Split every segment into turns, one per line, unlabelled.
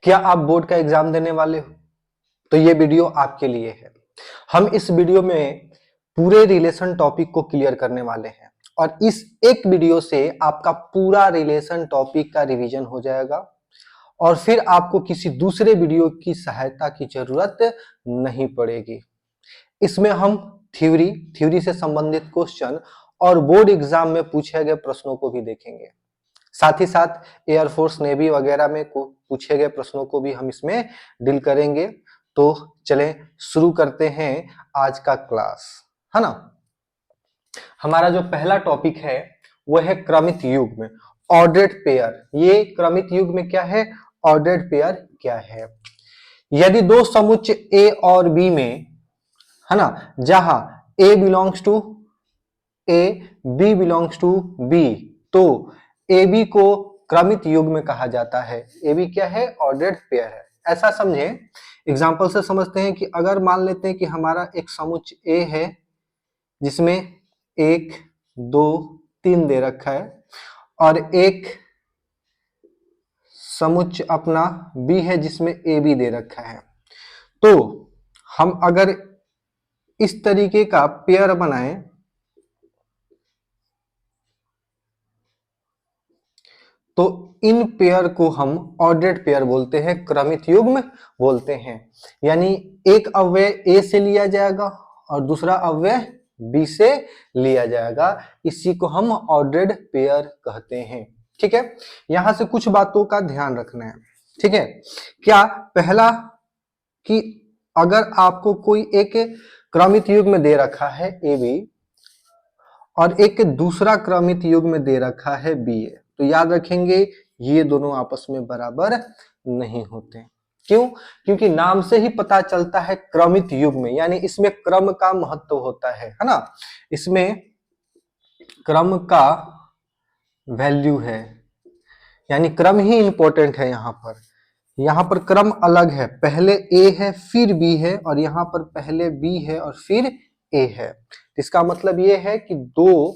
क्या आप बोर्ड का एग्जाम देने वाले हो? तो ये वीडियो आपके लिए है। हम इस वीडियो में पूरे रिलेशन टॉपिक को क्लियर करने वाले हैं और इस एक वीडियो से आपका पूरा रिलेशन टॉपिक का रिवीजन हो जाएगा और फिर आपको किसी दूसरे वीडियो की सहायता की जरूरत नहीं पड़ेगी। इसमें हम थ्योरी से संबंधित क्वेश्चन और बोर्ड एग्जाम में पूछे गए प्रश्नों को भी देखेंगे। साथ ही साथ एयरफोर्स नेवी वगैरह में पूछे गए प्रश्नों को भी हम इसमें डील करेंगे। तो चलें शुरू करते हैं आज का क्लास, है ना। हमारा जो पहला टॉपिक है वो है क्रमित युग्म में ऑर्डर्ड पेयर। ये क्रमित युग्म में क्या है, ऑर्डर्ड पेयर क्या है। यदि दो समुच्चय ए और बी में, है ना, जहां A belongs to A, B belongs to B, तो ए बी को क्रमित युग्म कहा जाता है। ए बी क्या है, ऑर्डर्ड पेयर है। ऐसा समझे, एग्जांपल से समझते हैं कि अगर मान लेते हैं कि हमारा एक समुच्चय ए है जिसमें 1 2 3 दे रखा है और एक समुच्चय अपना बी है जिसमें ए बी दे रखा है। तो हम अगर इस तरीके का पेयर बनाएं तो इन पेयर को हम ऑर्डर्ड पेयर बोलते हैं, क्रमित युग्म बोलते हैं। यानी एक अवयव ए से लिया जाएगा और दूसरा अवयव बी से लिया जाएगा, इसी को हम ऑर्डर्ड पेयर कहते हैं। ठीक है, यहां से कुछ बातों का ध्यान रखना है। ठीक है, क्या पहला कि अगर आपको कोई एक क्रमित युग्म दे रखा है ए बी और एक दूसरा क्रमित युग्म दे रखा है बी ए, तो याद रखेंगे ये दोनों आपस में बराबर नहीं होते। क्यों? क्योंकि नाम से ही पता चलता है क्रमित युग्म में, यानी इसमें क्रम का महत्व होता है ना। इसमें क्रम का वैल्यू है, यानी क्रम ही इंपॉर्टेंट है। यहाँ पर क्रम अलग है, पहले ए है फिर बी है और यहाँ पर पहले बी है और फिर ए है। इसका मतलब ये है कि दो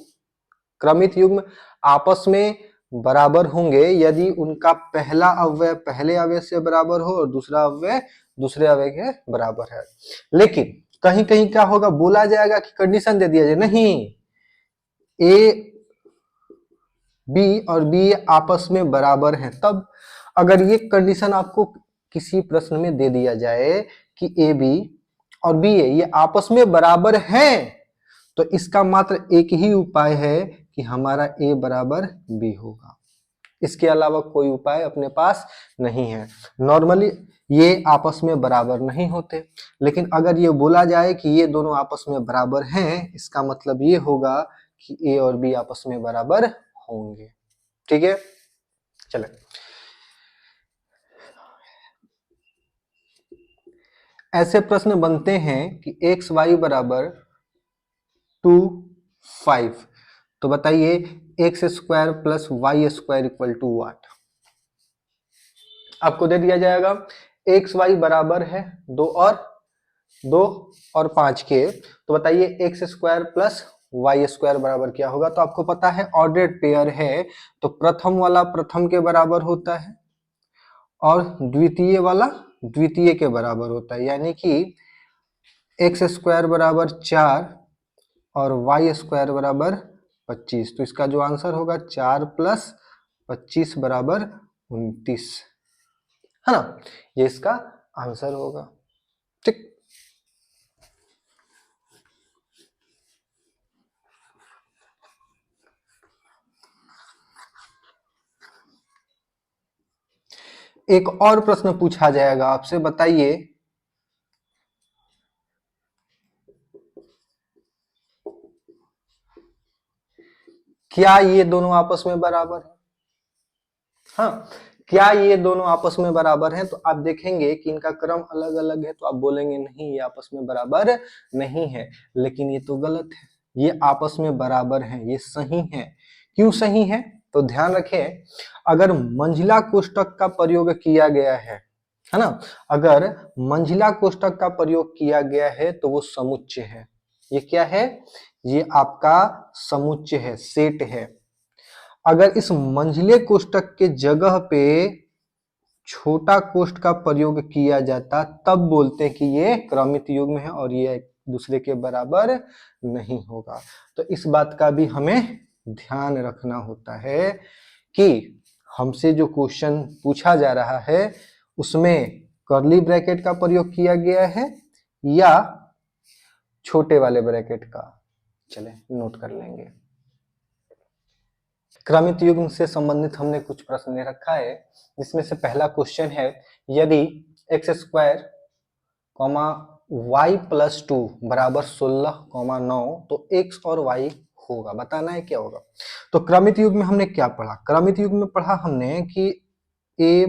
क्रमित युग्म आपस में बराबर होंगे यदि उनका पहला अवयव पहले अवयव से बराबर हो और दूसरा अवयव दूसरे अवयव के बराबर है। लेकिन कहीं कहीं क्या होगा, बोला जाएगा कि कंडीशन दे दिया जाए, नहीं, ए बी और बी आपस में बराबर हैं। तब अगर ये कंडीशन आपको किसी प्रश्न में दे दिया जाए कि ए बी और बी ए ये आपस में बराबर हैं, तो इसका मात्र एक ही उपाय है कि हमारा ए बराबर बी होगा। इसके अलावा कोई उपाय अपने पास नहीं है। नॉर्मली ये आपस में बराबर नहीं होते, लेकिन अगर ये बोला जाए कि ये दोनों आपस में बराबर हैं, इसका मतलब ये होगा कि ए और बी आपस में बराबर होंगे। ठीक है, चले ऐसे प्रश्न बनते हैं कि एक्स वाई बराबर 2 5, तो बताइए x square plus y square equal to what. आपको दे दिया जाएगा एक्स वाई बराबर है 2 और 5 के, तो बताइए x square plus y square बराबर क्या होगा। तो आपको पता है ऑर्डर्ड पेयर है तो प्रथम वाला प्रथम के बराबर होता है और द्वितीय वाला द्वितीय के बराबर होता है, यानी कि एक्स स्क्वायर बराबर 4 और वाई स्क्वायर बराबर 25। तो इसका जो आंसर होगा 4 प्लस 25 बराबर 29, है ना, ये इसका आंसर होगा। ठीक, एक और प्रश्न पूछा जाएगा आपसे, बताइए क्या ये दोनों आपस में बराबर है। हाँ, क्या ये दोनों आपस में बराबर हैं। तो आप देखेंगे कि इनका क्रम अलग अलग है, तो आप बोलेंगे नहीं ये आपस में बराबर नहीं है, लेकिन ये तो गलत है। ये आपस में बराबर हैं, ये सही है। क्यों सही है, तो ध्यान रखें, अगर मंझला कोष्ठक का प्रयोग किया गया है ना, अगर मंझला कोष्ठक का प्रयोग किया गया है तो वो समुच्चय है। ये क्या है, ये आपका समुच्चय है, सेट है। अगर इस मंझले कोष्ठक के जगह पे छोटा कोष्ठ का प्रयोग किया जाता तब बोलते हैं कि ये क्रमित युग्म है और ये एक दूसरे के बराबर नहीं होगा। तो इस बात का भी हमें ध्यान रखना होता है कि हमसे जो क्वेश्चन पूछा जा रहा है उसमें कर्ली ब्रैकेट का प्रयोग किया गया है या छोटे वाले ब्रैकेट का। चले नोट कर लेंगे। क्रमित युग्म से संबंधित हमने कुछ प्रश्न ले रखा है, जिसमें से पहला क्वेश्चन है, यदि x square comma y plus 2 बराबर 16,9 तो एक्स और वाई होगा, बताना है क्या होगा। तो क्रमित युग्म में हमने क्या पढ़ा? क्रमित युग्म में पढ़ा हमने कि ए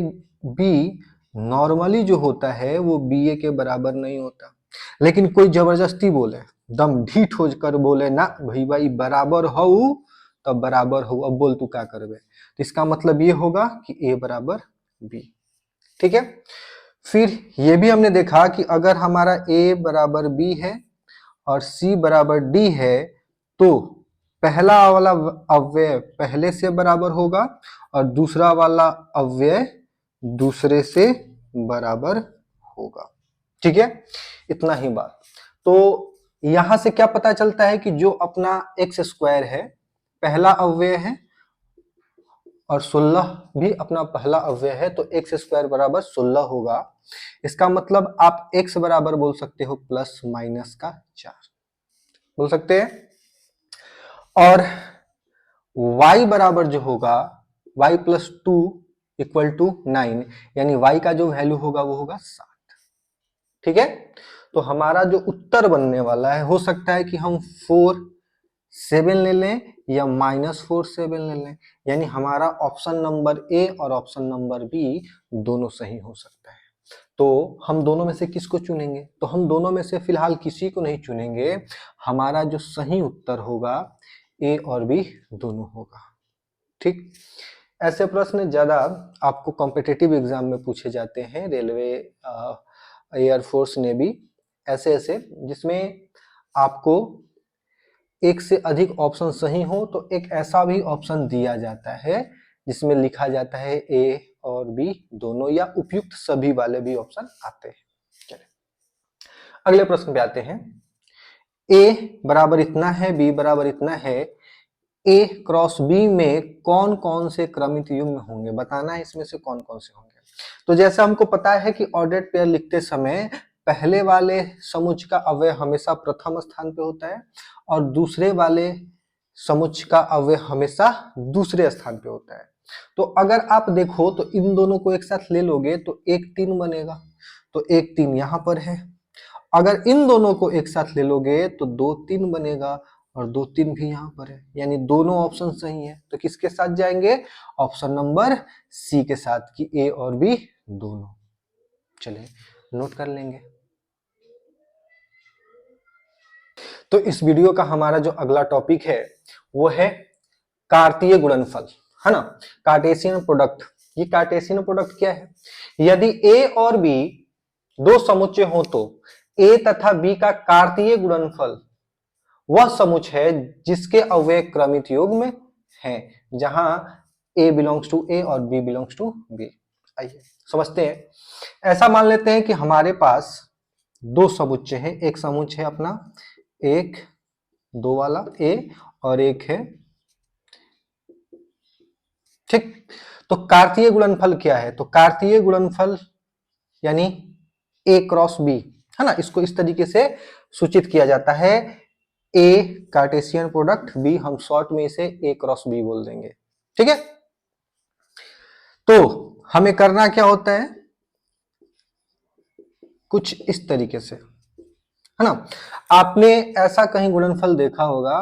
बी नॉर्मली जो होता है वो बी ए के बराबर नहीं होता, लेकिन कोई जबरदस्ती बोले, दम ढीठ हो कर बोले ना भाई भाई बराबर हो तब बराबर हो, अब बोल तू क्या करबे, तो इसका मतलब ये होगा कि ए बराबर बी। ठीक है, फिर ये भी हमने देखा कि अगर हमारा ए बराबर बी है और सी बराबर डी है तो पहला वाला अव्यय पहले से बराबर होगा और दूसरा वाला अव्यय दूसरे से बराबर होगा। ठीक है, इतना ही बात। तो यहां से क्या पता चलता है कि जो अपना एक्स स्क्वायर है पहला अव्यय है और 16 भी अपना पहला अव्यय है, तो एक्स स्क्वायर बराबर 16 होगा। इसका मतलब आप x बराबर बोल सकते हो प्लस माइनस का 4 बोल सकते हैं, और y बराबर जो होगा y प्लस 2 इक्वल टू 9, यानी y का जो वैल्यू होगा वो होगा 7। ठीक है, तो हमारा जो उत्तर बनने वाला है, हो सकता है कि हम 4 7 ले लें या -4 7 ले लें, यानी हमारा ऑप्शन नंबर ए और ऑप्शन नंबर बी दोनों सही हो सकता है। तो हम दोनों में से किसको चुनेंगे? तो हम दोनों में से फिलहाल किसी को नहीं चुनेंगे, हमारा जो सही उत्तर होगा ए और बी दोनों होगा। ठीक, ऐसे प्रश्न ज्यादा आपको कॉम्पिटिटिव एग्जाम में पूछे जाते हैं, रेलवे, एयरफोर्स, नेवी, ऐसे ऐसे जिसमें आपको एक से अधिक ऑप्शन सही हो तो एक ऐसा भी ऑप्शन दिया जाता है जिसमें लिखा जाता है ए और बी दोनों या उपयुक्त सभी वाले भी ऑप्शन आते हैं। चलिए अगले प्रश्न पे आते हैं। ए बराबर इतना है, बी बराबर इतना है, ए क्रॉस बी में कौन कौन से क्रमित युग्म होंगे, बताना है इसमें से कौन कौन से होंगे। तो जैसा हमको पता है कि ऑर्डर्ड पेयर लिखते समय पहले वाले समुच्च का अवयव हमेशा प्रथम स्थान पे होता है और दूसरे वाले समुच्च का अवयव हमेशा दूसरे स्थान पे होता है। तो अगर आप देखो तो इन दोनों को एक साथ ले लोगे तो 1 3 बनेगा, तो 1 3 यहाँ पर है। अगर इन दोनों को एक साथ ले लोगे तो 2 3 बनेगा और 2 3 भी यहाँ पर है, यानी दोनों ऑप्शन सही है। तो किसके साथ जाएंगे? ऑप्शन नंबर सी के साथ, कि ए और बी दोनों। चलिए नोट कर लेंगे। तो इस वीडियो का हमारा जो अगला टॉपिक है वो है कार्तीय गुणनफल, है ना, कार्टेशियन प्रोडक्ट। ये कार्टेशियन प्रोडक्ट क्या है? यदि ए और बी दो समुच्चय हो तो ए तथा बी का कार्तीय गुणनफल वह समुच्चय है जिसके अवयव क्रमित युग्म हैं, जहां ए बिलोंग्स टू ए और बी बिलोंग्स टू बी। आइए समझते हैं। ऐसा मान लेते हैं कि हमारे पास दो समुच्चय हैं, एक समुच्चय है अपना 1 2 वाला ए और एक है, ठीक। तो कार्तीय गुणनफल क्या है? तो कार्तीय गुणनफल यानी ए क्रॉस बी, है ना, इसको इस तरीके से सूचित किया जाता है, ए कार्टेशियन प्रोडक्ट, बी हम शॉर्ट में इसे ए क्रॉस बी बोल देंगे। ठीक है, तो हमें करना क्या होता है, कुछ इस तरीके से, है ना। आपने ऐसा कहीं गुणनफल देखा होगा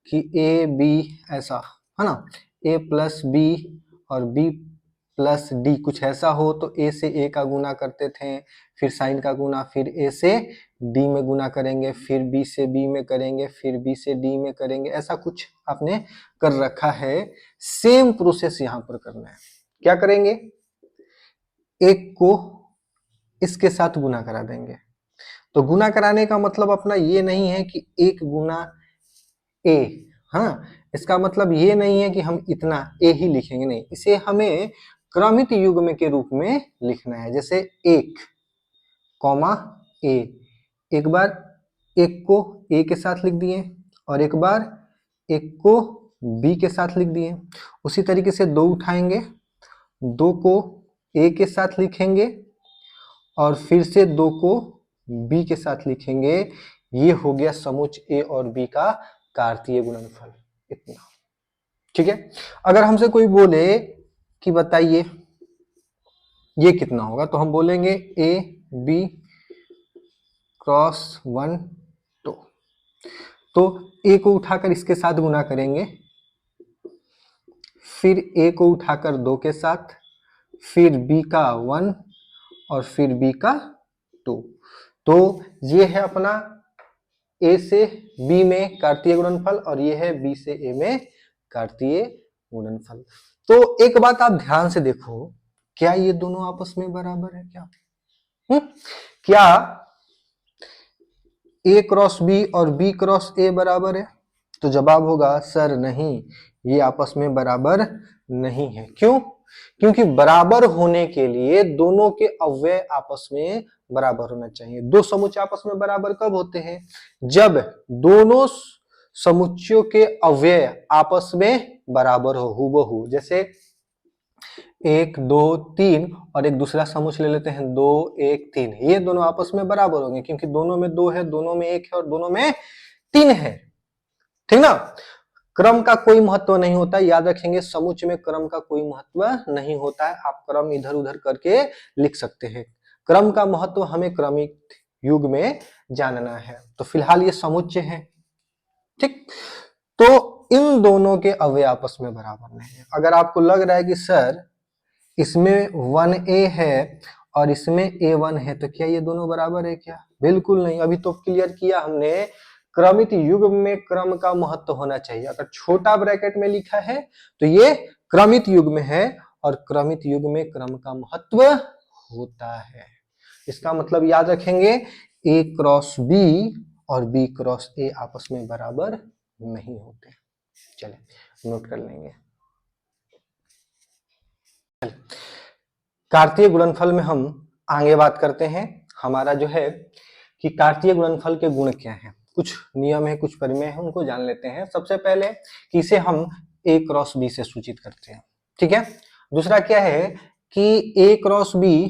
कि ए बी ऐसा, है ना, ए प्लस बी और बी प्लस डी कुछ ऐसा हो, तो ए से ए का गुना करते थे, फिर साइन का गुना, फिर ए से डी में गुना करेंगे, फिर बी से बी में करेंगे, फिर बी से डी में करेंगे, ऐसा कुछ आपने कर रखा है। सेम प्रोसेस यहां पर करना है। क्या करेंगे? एक को इसके साथ गुना करा देंगे। तो गुना कराने का मतलब अपना ये नहीं है कि 1 गुना ए, हाँ, इसका मतलब ये नहीं है कि हम इतना ए ही लिखेंगे, नहीं, इसे हमें क्रमित युग्म के रूप में लिखना है। जैसे 1, ए, एक बार 1 को ए के साथ लिख दिए और एक बार 1 को बी के साथ लिख दिए। उसी तरीके से 2 उठाएंगे, 2 को ए के साथ लिखेंगे और फिर से 2 को बी के साथ लिखेंगे। ये हो गया समुच्च ए और बी का कार्तीय गुणनफल, इतना। ठीक है, अगर हमसे कोई बोले कि बताइए ये कितना होगा, तो हम बोलेंगे ए बी क्रॉस 1 2। तो ए को उठाकर इसके साथ गुना करेंगे, फिर ए को उठाकर 2 के साथ, फिर बी का 1 और फिर बी का 2। तो ये है अपना ए से बी में कार्तीय गुणनफल और ये है बी से ए में कार्तीय गुणनफल। तो एक बात आप ध्यान से देखो, क्या ये दोनों आपस में बराबर है क्या? क्या ए क्रॉस बी और बी क्रॉस ए बराबर है? तो जवाब होगा सर नहीं, ये आपस में बराबर नहीं है। क्यों? क्योंकि बराबर होने के लिए दोनों के अव्यय आपस में बराबर होना चाहिए। दो समुच्चय आपस में बराबर कब होते हैं? जब दोनों समुच्चयों के अव्यय आपस में बराबर हो, हूबहू। जैसे 1 2 3 और एक दूसरा समुच्चय ले लेते हैं 2 1 3, ये दोनों आपस में बराबर होंगे क्योंकि दोनों में 2 है, दोनों में 1 है और दोनों में 3 है। ठीक ना? क्रम का कोई महत्व नहीं होता, याद रखेंगे, समुच्चय में क्रम का कोई महत्व नहीं होता है। आप क्रम इधर उधर करके लिख सकते हैं, क्रम का महत्व हमें क्रमिक युग में जानना है। तो फिलहाल ये समुच्चय है। ठीक, तो इन दोनों के अवयव आपस में बराबर नहीं है। अगर आपको लग रहा है कि सर इसमें 1a है और इसमें a1 है, तो क्या ये दोनों बराबर है क्या? बिल्कुल नहीं। अभी तो क्लियर किया हमने, क्रमित युग्म में क्रम का महत्व होना चाहिए। अगर छोटा ब्रैकेट में लिखा है तो ये क्रमित युग्म है और क्रमित युग्म में क्रम का महत्व होता है। इसका मतलब याद रखेंगे, a क्रॉस b और b क्रॉस a आपस में बराबर नहीं होते। चले नोट कर लेंगे। कार्तीय गुणनफल में हम आगे बात करते हैं। हमारा जो है कि कार्तीय गुणनफल के गुण क्या हैं, कुछ नियम है, कुछ परिमेय है, उनको जान लेते हैं। सबसे पहले कि इसे हम a क्रॉस b से सूचित करते हैं। ठीक है, दूसरा क्या है कि a क्रॉस b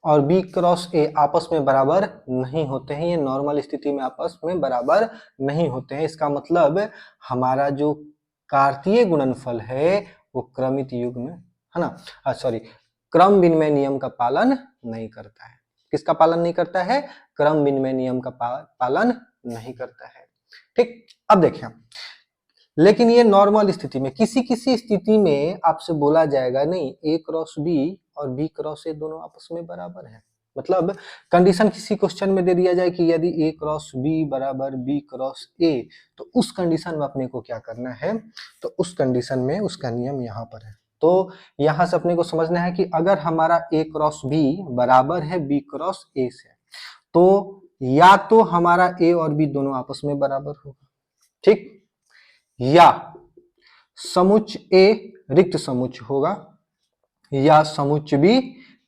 और b क्रॉस a आपस में बराबर नहीं होते हैं। ये नॉर्मल स्थिति में आपस में बराबर नहीं होते हैं। इसका मतलब हमारा जो कार्तीय गुणनफल है वो क्रमित युग्म है ना, सॉरी, क्रम विनिमय नियम का पालन नहीं करता है। किसका पालन नहीं करता है? क्रम विनिमय नियम का पालन नहीं करता है। ठीक, अब देखें, लेकिन ये नॉर्मल स्थिति में, किसी किसी स्थिति में आपसे बोला जाएगा नहीं a क्रॉस b और b क्रॉस a दोनों आपस में बराबर है। मतलब कंडीशन किसी क्वेश्चन में दे दिया जाए कि यदि a क्रॉस b बराबर b क्रॉस a, तो उस कंडीशन में अपने को क्या करना है? तो उस कंडीशन में उसका नियम यहाँ पर है। तो यहां से अपने को समझना है कि अगर हमारा a क्रॉस b बराबर है b क्रॉस a से, तो या तो हमारा a और b दोनों आपस में बराबर होगा, ठीक, या समुच्चय ए रिक्त समुच्चय होगा या समुच्चय बी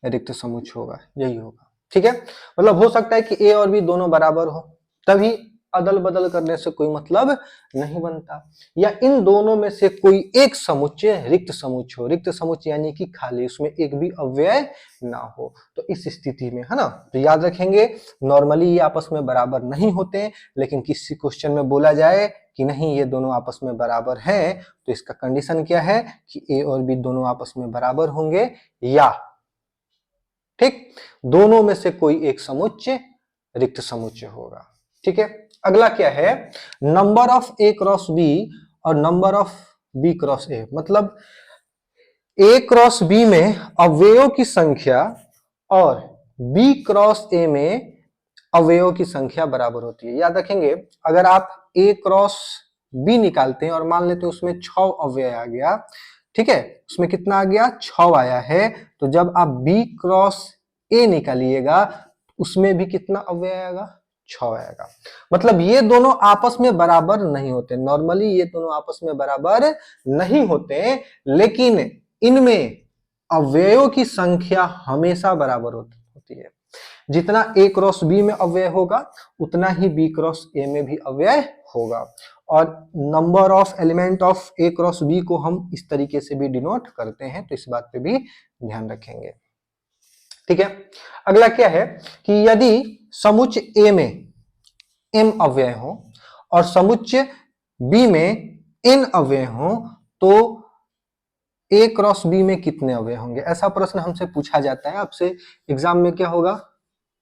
रिक्त समुच्चय होगा, यही होगा। ठीक है, मतलब हो सकता है कि ए और बी दोनों बराबर हो, तभी अदल बदल करने से कोई मतलब नहीं बनता, या इन दोनों में से कोई एक समुच्चय रिक्त समुच्चय हो। रिक्त समुच्चय यानी कि खाली, उसमें एक भी अव्यय ना हो। तो इस स्थिति में, है ना, तो याद रखेंगे नॉर्मली ये आपस में बराबर नहीं होते, लेकिन किसी क्वेश्चन में बोला जाए कि नहीं ये दोनों आपस में बराबर हैं, तो इसका कंडीशन क्या है कि ए और बी दोनों आपस में बराबर होंगे, या ठीक दोनों में से कोई एक समुच्चय रिक्त समुच्चय होगा। ठीक है, अगला क्या है? Number of A cross B और number of B cross A. मतलब ए क्रॉस बी में अवयवों की संख्या और बी क्रॉस ए में अवयवों की संख्या बराबर होती है। याद रखेंगे, अगर आप ए क्रॉस बी निकालते हैं और मान लेते हैं उसमें 6 अवयव आ गया, ठीक है, उसमें कितना आ गया? 6 आया है, तो जब आप बी क्रॉस ए निकालिएगा उसमें भी कितना अवयव आएगा? 6 आएगा। मतलब ये दोनों आपस में बराबर नहीं होते, नॉर्मली ये दोनों आपस में बराबर नहीं होते, लेकिन इनमें अवयवों की संख्या हमेशा बराबर होती है। जितना A क्रॉस B में अवयव होगा उतना ही B क्रॉस A में भी अवयव होगा। और number of element of A cross B को हम इस तरीके से भी डिनोट करते हैं, तो इस बात पे भी ध्यान रखेंगे। ठीक है, अगला क्या है कि यदि समुच्चय A में m अवयव हो और समुच्चय B में n अवयव हो तो A क्रॉस B में कितने अवयव होंगे? ऐसा प्रश्न हमसे पूछा जाता है। आपसे एग्जाम में क्या होगा,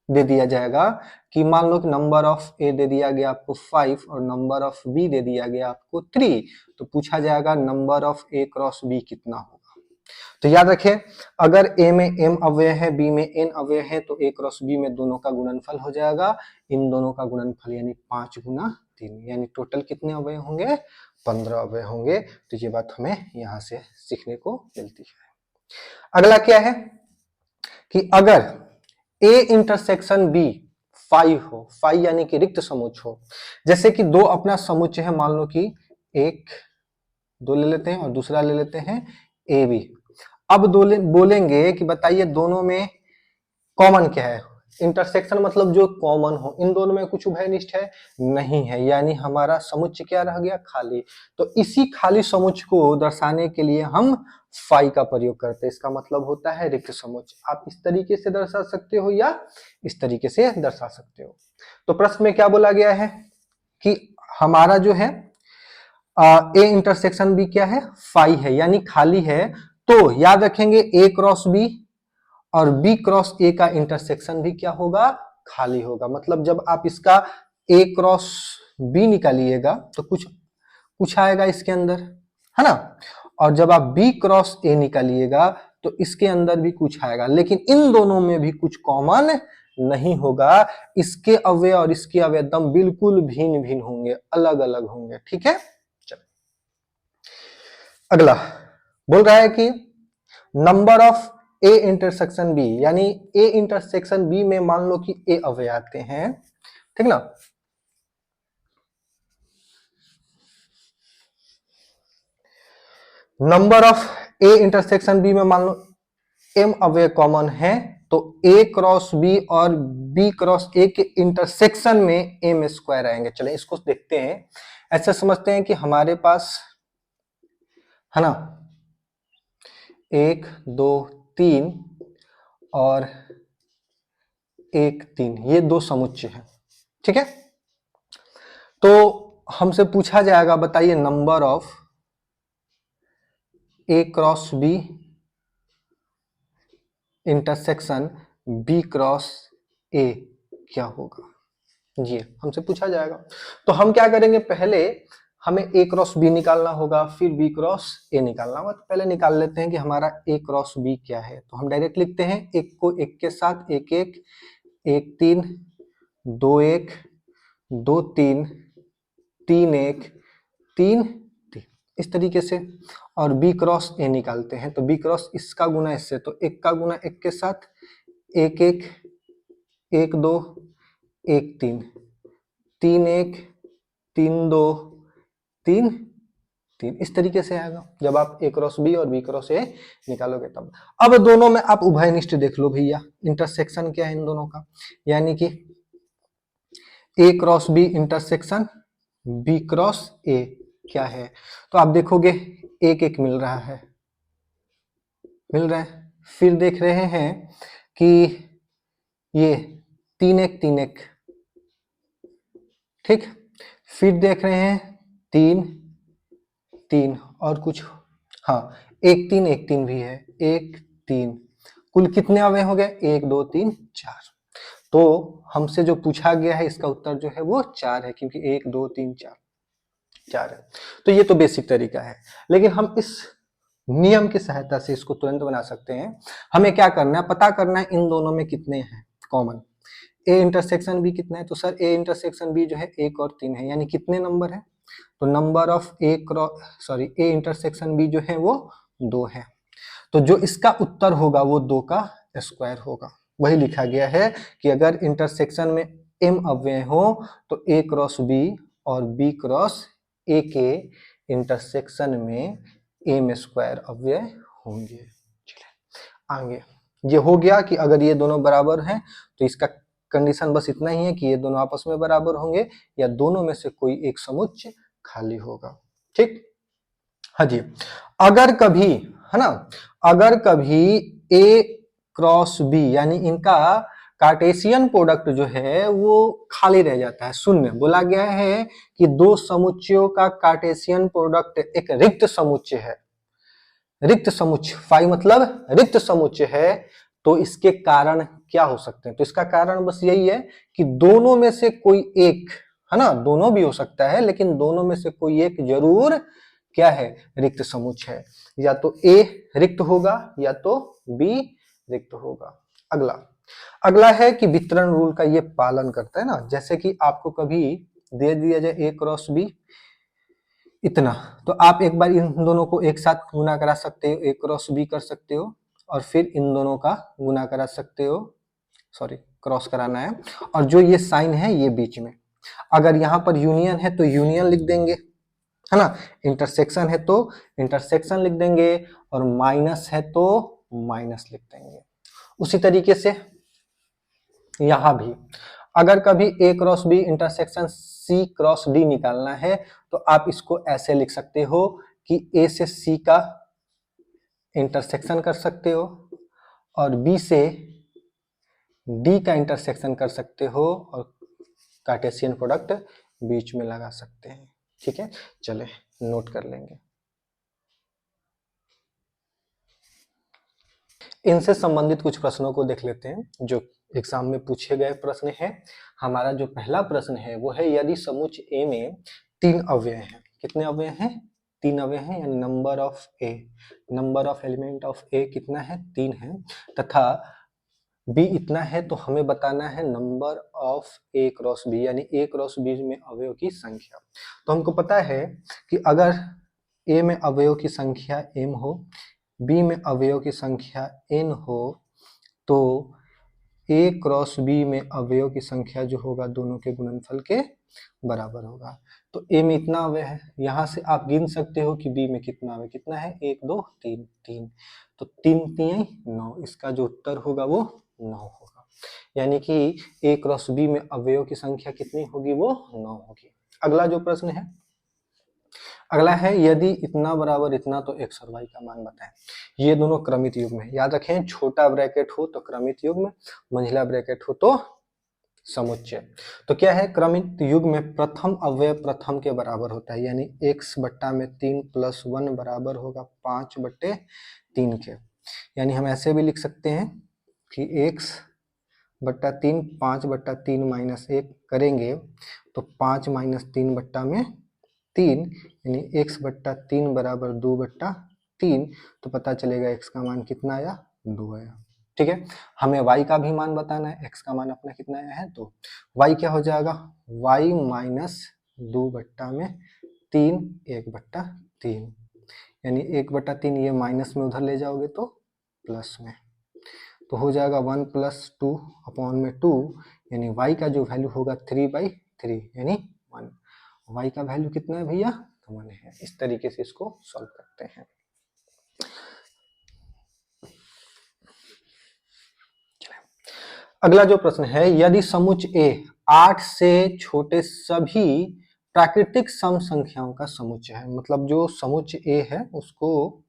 दे दिया जाएगा कि मान लो कि नंबर ऑफ A दे दिया गया आपको 5 और नंबर ऑफ B दे दिया गया आपको 3, तो पूछा जाएगा number of A cross B कितना होगा। तो याद रखें, अगर A में m अवयव है, B में n अवयव है, तो A क्रॉस B में दोनों का गुणनफल हो जाएगा, इन दोनों का गुणनफल यानी 5 गुना 3, यानी टोटल कितने अवयव होंगे? 15 अवयव होंगे। तो ये बात हमें यहाँ से सीखने को मिलती है। अगला क्या है कि अगर A इंटरसेक्शन B 5 हो, 5 यानी कि रिक्त समुच्चय हो, जैसे कि दो अपना समुच्चय है, मान लो कि एक दो ले लेते हैं और दूसरा ले लेते हैं AB। अब बोलेंगे कि बताइए दोनों में कॉमन क्या है? इंटरसेक्शन मतलब जो कॉमन हो, इन दोनों में कुछ उभयनिष्ठ है? नहीं है, यानी हमारा समुच्चय क्या रह गया? खाली। तो इसी खाली समुच्चय को दर्शाने के लिए हम फाई का प्रयोग करते हैं। इसका मतलब होता है रिक्त समुच्चय। आप इस तरीके से दर्शा सकते हो या इस तरीके से दर्शा सकते हो। तो प्रश्न में क्या बोला गया है कि हमारा जो है ए इंटरसेक्शन बी क्या है? फाई है, यानी खाली है। तो याद रखेंगे ए क्रॉस बी और बी क्रॉस ए का इंटरसेक्शन भी क्या होगा? खाली होगा। मतलब जब आप इसका ए क्रॉस बी निकालिएगा तो कुछ आएगा इसके अंदर, है ना? और जब आप बी क्रॉस ए निकालिएगा तो इसके अंदर भी कुछ आएगा, लेकिन इन दोनों में भी कुछ कॉमन नहीं होगा। इसके अवयव और इसके अवयव एकदम बिल्कुल भिन्न भिन्न होंगे, अलग अलग होंगे। ठीक है, चलो अगला बोल रहा है कि number of A intersection B, यानी ए इंटरसेक्शन बी में मान लो कि ए अवयव आते हैं, ठीक ना? Number of A intersection B में मान लो एम अवयव कॉमन है, तो ए क्रॉस बी और बी क्रॉस ए के इंटरसेक्शन में एम स्क्वायर आएंगे। चले इसको देखते हैं। ऐसे समझते हैं कि हमारे पास है ना 1 2 3 और 1 3, ये दो समुच्चय हैं। ठीक है, तो हमसे पूछा जाएगा बताइए number of A cross B intersection B cross A क्या होगा, जी हमसे पूछा जाएगा। तो हम क्या करेंगे, पहले हमें ए क्रॉस बी निकालना होगा, फिर बी क्रॉस ए निकालना होगा। तो पहले निकाल लेते हैं कि हमारा ए क्रॉस बी क्या है। तो हम डायरेक्ट लिखते हैं एक को एक के साथ, एक एक 1 3 2 1 2 3 3 1 3 3, इस तरीके से। और बी क्रॉस ए निकालते हैं, तो बी क्रॉस इसका गुना इससे, तो एक का गुना एक के साथ 1 1 1 2 1 3 3 1 3 2 3 3, इस तरीके से आएगा जब आप ए क्रॉस बी और बी क्रॉस ए निकालोगे तब। अब दोनों में आप उभयनिष्ठ देख लो भैया, इंटरसेक्शन क्या है इन दोनों का, यानी कि A cross B intersection B cross A क्या है। तो आप देखोगे एक एक मिल रहा है, मिल रहा है। फिर देख रहे हैं कि ये 3 1 3 1, ठीक। फिर देख रहे हैं 3 3 और कुछ, हाँ 1 3 1 3 भी है, 1 3, कुल कितने अवयव हो गए? 1 2 3 4। तो हमसे जो पूछा गया है इसका उत्तर जो है वो 4 है, क्योंकि 1 2 3 4 4 है। तो ये तो बेसिक तरीका है, लेकिन हम इस नियम की सहायता से इसको तुरंत बना सकते हैं। हमें क्या करना है, पता करना है इन दोनों में कितने हैं कॉमन। ए इंटरसेक्शन बी कितना है, तो सर ए इंटरसेक्शन बी जो है 1 और 3 है, यानी कितने नंबर है? तो number of A intersection B जो है वो 2 है। तो जो इसका उत्तर होगा वो 2 का स्क्वायर होगा। वही लिखा गया है कि अगर इंटरसेक्शन में m अवयव हो तो a क्रॉस b और b क्रॉस a के इंटरसेक्शन में m स्क्वायर अवयव होंगे। आएंगे। ये हो गया कि अगर ये दोनों बराबर हैं तो इसका कंडीशन बस इतना ही है कि ये दोनों आपस में बराबर होंगे या दोनों में से कोई एक समुच्चय खाली होगा। ठीक, हाँ जी। अगर कभी, है ना, अगर कभी ए क्रॉस बी यानी इनका कार्टेशियन प्रोडक्ट जो है वो खाली रह जाता है, शून्य, बोला गया है कि दो समुच्चयों का कार्टेशियन प्रोडक्ट एक रिक्त समुच्चय है, रिक्त समुच्चय, फाई मतलब रिक्त समुच्चय है, तो इसके कारण क्या हो सकते हैं? तो इसका कारण बस यही है कि दोनों में से कोई एक, है ना, दोनों भी हो सकता है लेकिन दोनों में से कोई एक जरूर क्या है, रिक्त समुच्चय है। या तो ए रिक्त होगा या तो बी रिक्त होगा। अगला, अगला है कि वितरण रूल का ये पालन करता है ना, जैसे कि आपको कभी दे दिया जाए ए क्रॉस बी इतना, तो आप एक बार इन दोनों को एक साथ गुना करा सकते हो, ए क्रॉस बी कर सकते हो और फिर इन दोनों का गुना करा सकते हो, सॉरी क्रॉस कराना है, और जो ये साइन है ये बीच में, अगर यहाँ पर यूनियन है तो यूनियन लिख देंगे, है ना, इंटरसेक्शन है तो इंटरसेक्शन लिख देंगे और माइनस है तो माइनस लिख देंगे। उसी तरीके से यहां भी अगर कभी A cross B intersection C cross D निकालना है तो आप इसको ऐसे लिख सकते हो कि ए से सी का इंटरसेक्शन कर सकते हो और बी से डी का इंटरसेक्शन कर सकते हो और कार्टेशियन प्रोडक्ट बीच में लगा सकते हैं। ठीक है, चले नोट कर लेंगे। इनसे संबंधित कुछ प्रश्नों को देख लेते हैं जो एग्जाम में पूछे गए प्रश्न है। हमारा जो पहला प्रश्न है वो है, यदि समुच्चय ए में 3 अवयव हैं, कितने अवयव हैं? 3 अवयव हैं, यानी number of A, number of element of A कितना है? 3 है, तथा बी इतना है, तो हमें बताना है number of A cross B, यानी ए क्रॉस बी में अवयव की संख्या। तो हमको पता है कि अगर ए में अवयव की संख्या m हो, बी में अवयव की संख्या n हो, तो a क्रॉस b में अवयव की संख्या जो होगा दोनों के गुणनफल के बराबर होगा। तो a में इतना अवयव है, यहाँ से आप गिन सकते हो कि b में कितना अवयव, कितना है? 1 2 3, 3, तो 3 3 9, इसका जो उत्तर होगा वो 9 होगा, यानी कि a क्रॉस b में अवयव की संख्या कितनी होगी? वो 9 होगी। अगला जो प्रश्न है, अगला है, यदि इतना बराबर इतना तो x और y का मान बताएं। ये दोनों क्रमित युग्म है, याद रखें, छोटा ब्रैकेट हो तो क्रमित युग्म, मंझला ब्रैकेट हो तो समुच्चय। तो क्या है, क्रमित युग्म में प्रथम अवयव प्रथम के बराबर होता है, यानी x बट्टा में 3 प्लस 1 बराबर होगा 5 बट्टे 3 के, यानी हम ऐसे भी लिख सकते हैं कि x बट्टा 3, 5 बट्टा 3 माइनस 1 करेंगे तो 5 माइनस 3 बट्टा में 3, यानी x बट्टा 3 बराबर 2 बट्टा 3, तो पता चलेगा x का मान कितना आया? 2 आया। ठीक है, हमें y का भी मान बताना है, x का मान अपना कितना आया है? तो y क्या हो जाएगा? y माइनस 2 बट्टा में 3, 1 बट्टा 3, यानी 1 बट्टा 3 ये माइनस में उधर ले जाओगे तो प्लस में, तो हो जाएगा 1 प्लस 2 अपॉन में 2, यानी y का जो वैल्यू होगा 3/3, यानी 1। y का वैल्यू कितना है भैया? 1 है। इस तरीके से इसको सॉल्व करते हैं। अगला जो प्रश्न है, यदि समुच्चय ए 8 से छोटे सभी प्राकृतिक सम संख्याओं का समुच्चय है, मतलब जो समुच्चय ए है उसको,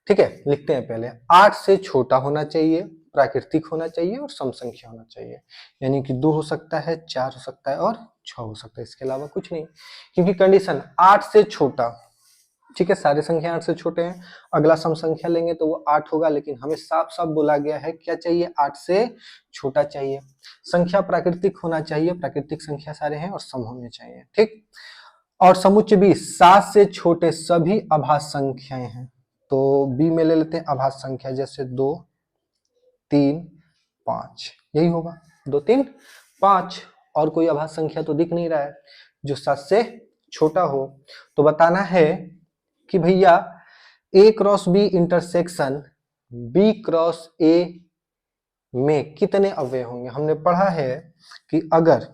ठीक है, लिखते हैं पहले, 8 से छोटा होना चाहिए, प्राकृतिक होना चाहिए और सम संख्या होना चाहिए, यानी कि 2 हो सकता है, 4 हो सकता है और 6 हो सकता है, इसके अलावा कुछ नहीं, क्योंकि कंडीशन 8 से छोटा, ठीक है, सारे संख्या 8 से छोटे हैं। अगला सम संख्या लेंगे तो वो 8 होगा, लेकिन हमें साफ साफ बोला गया है क्या चाहिए? 8 से छोटा चाहिए, संख्या प्राकृतिक होना चाहिए, प्राकृतिक संख्या सारे हैं और सम होने चाहिए, ठीक। और समुच्चय बी 7 से छोटे सभी अभाज्य संख्याएं हैं, तो बी में ले लेते हैं अभाज्य संख्या, जैसे 2 3 5, यही होगा 2 3 5, और कोई अभाज्य संख्या तो दिख नहीं रहा है जो 7 से छोटा हो। तो बताना है कि भैया A cross B intersection B cross A में कितने अवयव होंगे। हमने पढ़ा है कि अगर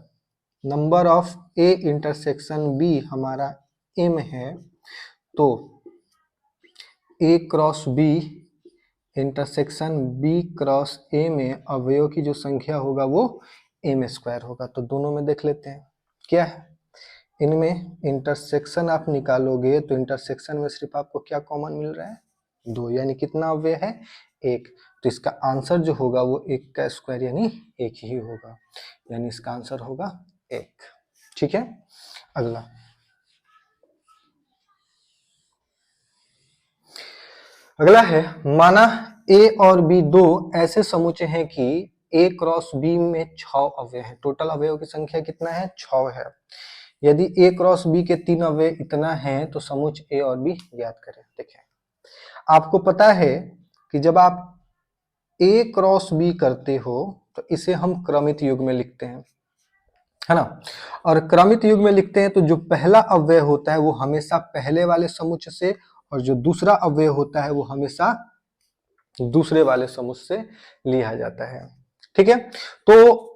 number of A intersection B हमारा m है तो A cross B intersection B cross A में अवयव की जो संख्या होगा वो m स्क्वायर होगा। तो दोनों में देख लेते हैं क्या है। इनमें इंटरसेक्शन आप निकालोगे तो इंटरसेक्शन में सिर्फ आपको क्या कॉमन मिल रहा है, 2, यानी कितना अवयव है, 1। तो इसका आंसर जो होगा वो 1 का स्क्वायर यानी 1 ही होगा, यानी इसका आंसर होगा 1। ठीक है, अगला है, माना ए और बी दो ऐसे समुच्चय हैं कि ए क्रॉस बी में 6 अवयव हैं। टोटल अवयव की संख्या कितना है, 6 है। यदि ए क्रॉस बी के 3 अवयव इतना है तो समुच्चय ए और बी ज्ञात करें। देखें, आपको पता है कि जब आप ए क्रॉस बी करते हो तो इसे हम क्रमित युग में लिखते हैं, है ना। और क्रमित युग में लिखते हैं तो जो पहला अवयव होता है वो हमेशा पहले वाले समुच्चय से, और जो दूसरा अवयव होता है वो हमेशा दूसरे वाले समुच्चय से लिया जाता है। ठीक है, तो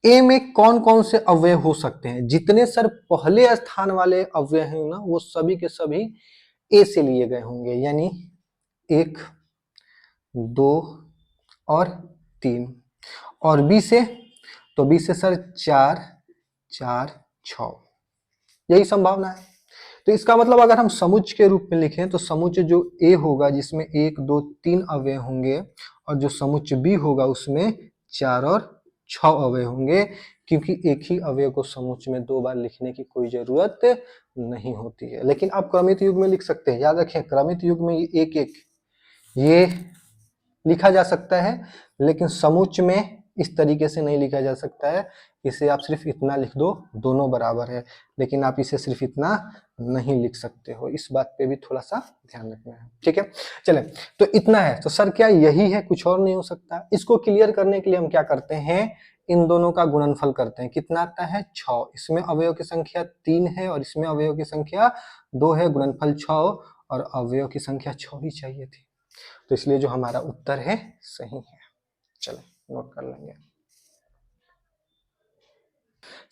ए में कौन कौन से अवयव हो सकते हैं, जितने सर पहले स्थान वाले अवयव हैं ना वो सभी के सभी ए से लिए गए होंगे, यानी 1, 2 और 3। और बी से, तो बी से सर 4, 4, 6, यही संभावना है। तो इसका मतलब अगर हम समुच्चय के रूप में लिखें तो समुच्चय जो ए होगा जिसमें 1, 2, 3 अवयव होंगे, और जो समुच्चय बी होगा उसमें 4 और 6 अवयव होंगे, क्योंकि एक ही अवयव को समुच्चय में 2 बार लिखने की कोई जरूरत नहीं होती है। लेकिन आप क्रमित युग में लिख सकते हैं, याद रखें क्रमित युग में एक एक ये लिखा जा सकता है, लेकिन समुच्चय में इस तरीके से नहीं लिखा जा सकता है। इसे आप सिर्फ इतना लिख दो, दोनों बराबर है, लेकिन आप इसे सिर्फ इतना नहीं लिख सकते हो। इस बात पे भी थोड़ा सा ध्यान रखना है। ठीक है, चले, तो इतना है। तो सर क्या यही है, कुछ और नहीं हो सकता? इसको क्लियर करने के लिए हम क्या करते हैं, इन दोनों का गुणनफल करते हैं। कितना आता है, 6। इसमें अवयव की संख्या 3 है और इसमें अवयव की संख्या 2 है, गुणनफल 6, और अवयव की संख्या 6 ही चाहिए थी, तो इसलिए जो हमारा उत्तर है सही है। चलो नोट कर लेंगे।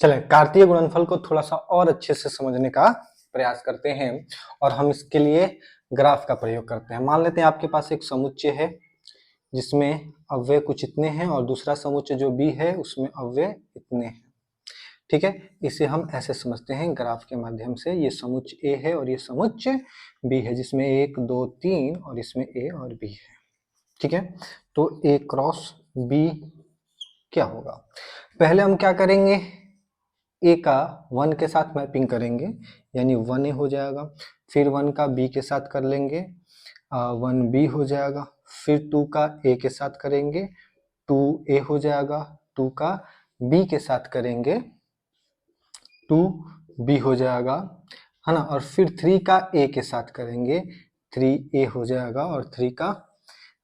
चलें, कार्तीय गुणनफल को थोड़ा सा और अच्छे से समझने का प्रयास करते हैं, और हम इसके लिए ग्राफ का प्रयोग करते हैं। मान लेते हैं आपके पास एक समुच्चय है जिसमें अवयव कुछ इतने हैं, और दूसरा समुच्चय जो बी है उसमें अवयव इतने हैं। ठीक है, इसे हम ऐसे समझते हैं ग्राफ के माध्यम से। ये समुच्चय ए है और ये समुच्चय बी है, जिसमें 1, 2, 3 और इसमें ए और बी है। ठीक है, तो ए क्रॉस बी क्या होगा, पहले हम क्या करेंगे, ए का 1 के साथ मैपिंग करेंगे, यानी 1A हो जाएगा। फिर 1 का बी के साथ कर लेंगे, 1B हो जाएगा। फिर 2 का ए के साथ करेंगे, 2A हो जाएगा। 2 का बी के साथ करेंगे, 2B हो जाएगा, है ना। और फिर 3 का ए के साथ करेंगे, 3A हो जाएगा। और 3 का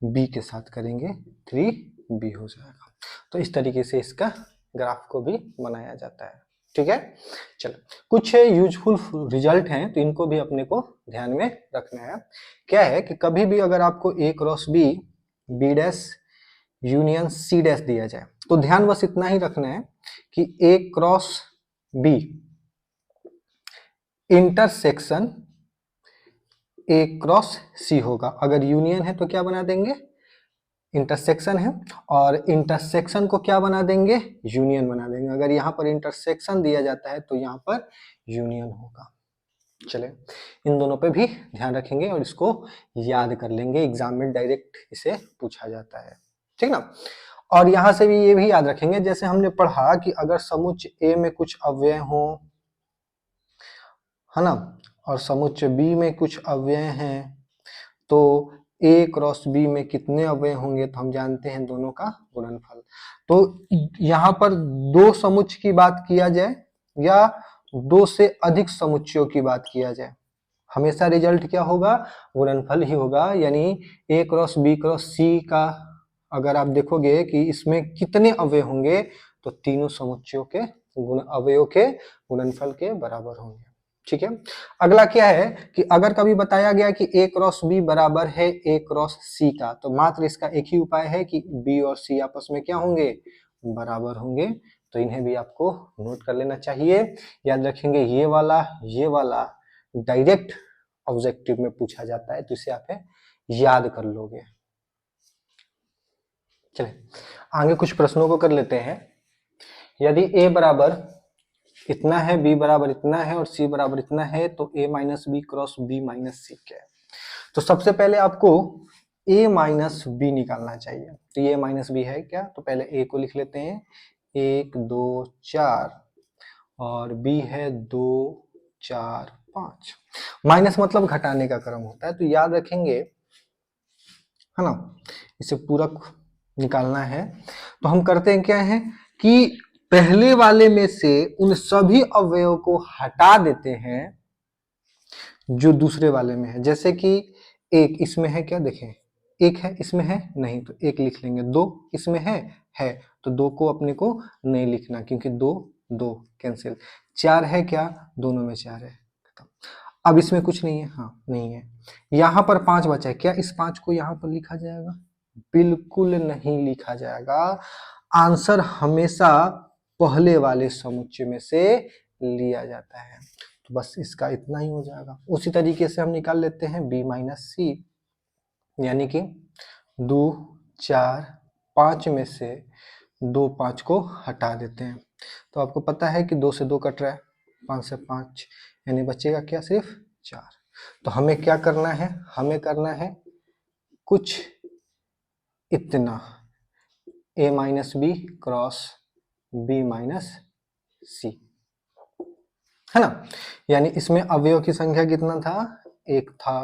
बी के साथ करेंगे, 3B हो जाएगा। तो इस तरीके से इसका ग्राफ को भी बनाया जाता है। ठीक है, चलो कुछ यूजफुल रिजल्ट हैं तो इनको भी अपने को ध्यान में रखना है। क्या है कि कभी भी अगर आपको A cross B, B dash union C dash दिया जाए तो ध्यान बस इतना ही रखना है कि A cross B intersection A cross C होगा। अगर यूनियन है तो क्या बना देंगे, इंटरसेक्शन है, और इंटरसेक्शन को क्या बना देंगे, यूनियन बना देंगे। अगर यहाँ पर इंटरसेक्शन दिया जाता है तो यहाँ पर यूनियन होगा। चले, इन दोनों पे भी ध्यान रखेंगे और इसको याद कर लेंगे, एग्जाम में डायरेक्ट इसे पूछा जाता है। ठीक ना। और यहाँ से भी ये भी याद रखेंगे, जैसे हमने पढ़ा कि अगर समुच्चय ए में कुछ अवयव हो, है ना, और समुच्चय बी में कुछ अवयव हैं, तो ए क्रॉस बी में कितने अवयव होंगे, तो हम जानते हैं दोनों का गुणनफल। तो यहाँ पर 2 समुच्चय की बात किया जाए या 2 से अधिक समुच्चयों की बात किया जाए, हमेशा रिजल्ट क्या होगा, गुणनफल ही होगा। यानी ए क्रॉस बी क्रॉस सी का अगर आप देखोगे कि इसमें कितने अवयव होंगे, तो तीनों समुच्चयों के अवयव के गुणनफल के बराबर होंगे। ठीक है, अगला क्या है कि अगर कभी बताया गया कि ए क्रॉस बी बराबर है ए क्रॉस सी का, तो मात्र इसका एक ही उपाय है कि बी और सी आपस में क्या होंगे, बराबर होंगे। तो इन्हें भी आपको नोट कर लेना चाहिए। याद रखेंगे ये वाला डायरेक्ट ऑब्जेक्टिव में पूछा जाता है, तो इसे आप याद कर लोगे। चले आगे कुछ प्रश्नों को कर लेते हैं। यदि a बराबर इतना है, b बराबर इतना है और c बराबर इतना है तो a minus B cross b minus c क्या है? तो सबसे पहले आपको a माइनस बी निकालना चाहिए। तो ये माइनस बी है क्या? तो पहले a को लिख लेते हैं 1 2 4 और b है 2 4 5। माइनस मतलब घटाने का क्रम होता है, तो याद रखेंगे, है ना। इसे पूरक निकालना है तो हम करते हैं क्या है कि पहले वाले में से उन सभी अवयवों को हटा देते हैं जो दूसरे वाले में है। जैसे कि एक इसमें है क्या, देखें एक है, इसमें है नहीं तो एक लिख लेंगे। दो इसमें है तो दो को अपने को नहीं लिखना क्योंकि दो दो कैंसिल। चार है क्या, दोनों में चार है। अब इसमें कुछ नहीं है, हाँ नहीं है। यहाँ पर पांच बचा है क्या, इस पांच को यहाँ पर लिखा जाएगा? बिल्कुल नहीं लिखा जाएगा। आंसर हमेशा पहले वाले समुच्चय में से लिया जाता है। तो बस इसका इतना ही हो जाएगा। उसी तरीके से हम निकाल लेते हैं b माइनस सी, यानी कि 2 4 5 में से 2 5 को हटा देते हैं। तो आपको पता है कि 2 से 2 कट रहा है, 5 से 5, यानी बचेगा क्या, सिर्फ 4। तो हमें क्या करना है, हमें करना है कुछ इतना a minus B cross b minus C, है ना। यानी इसमें अवयव की संख्या कितना था, एक था,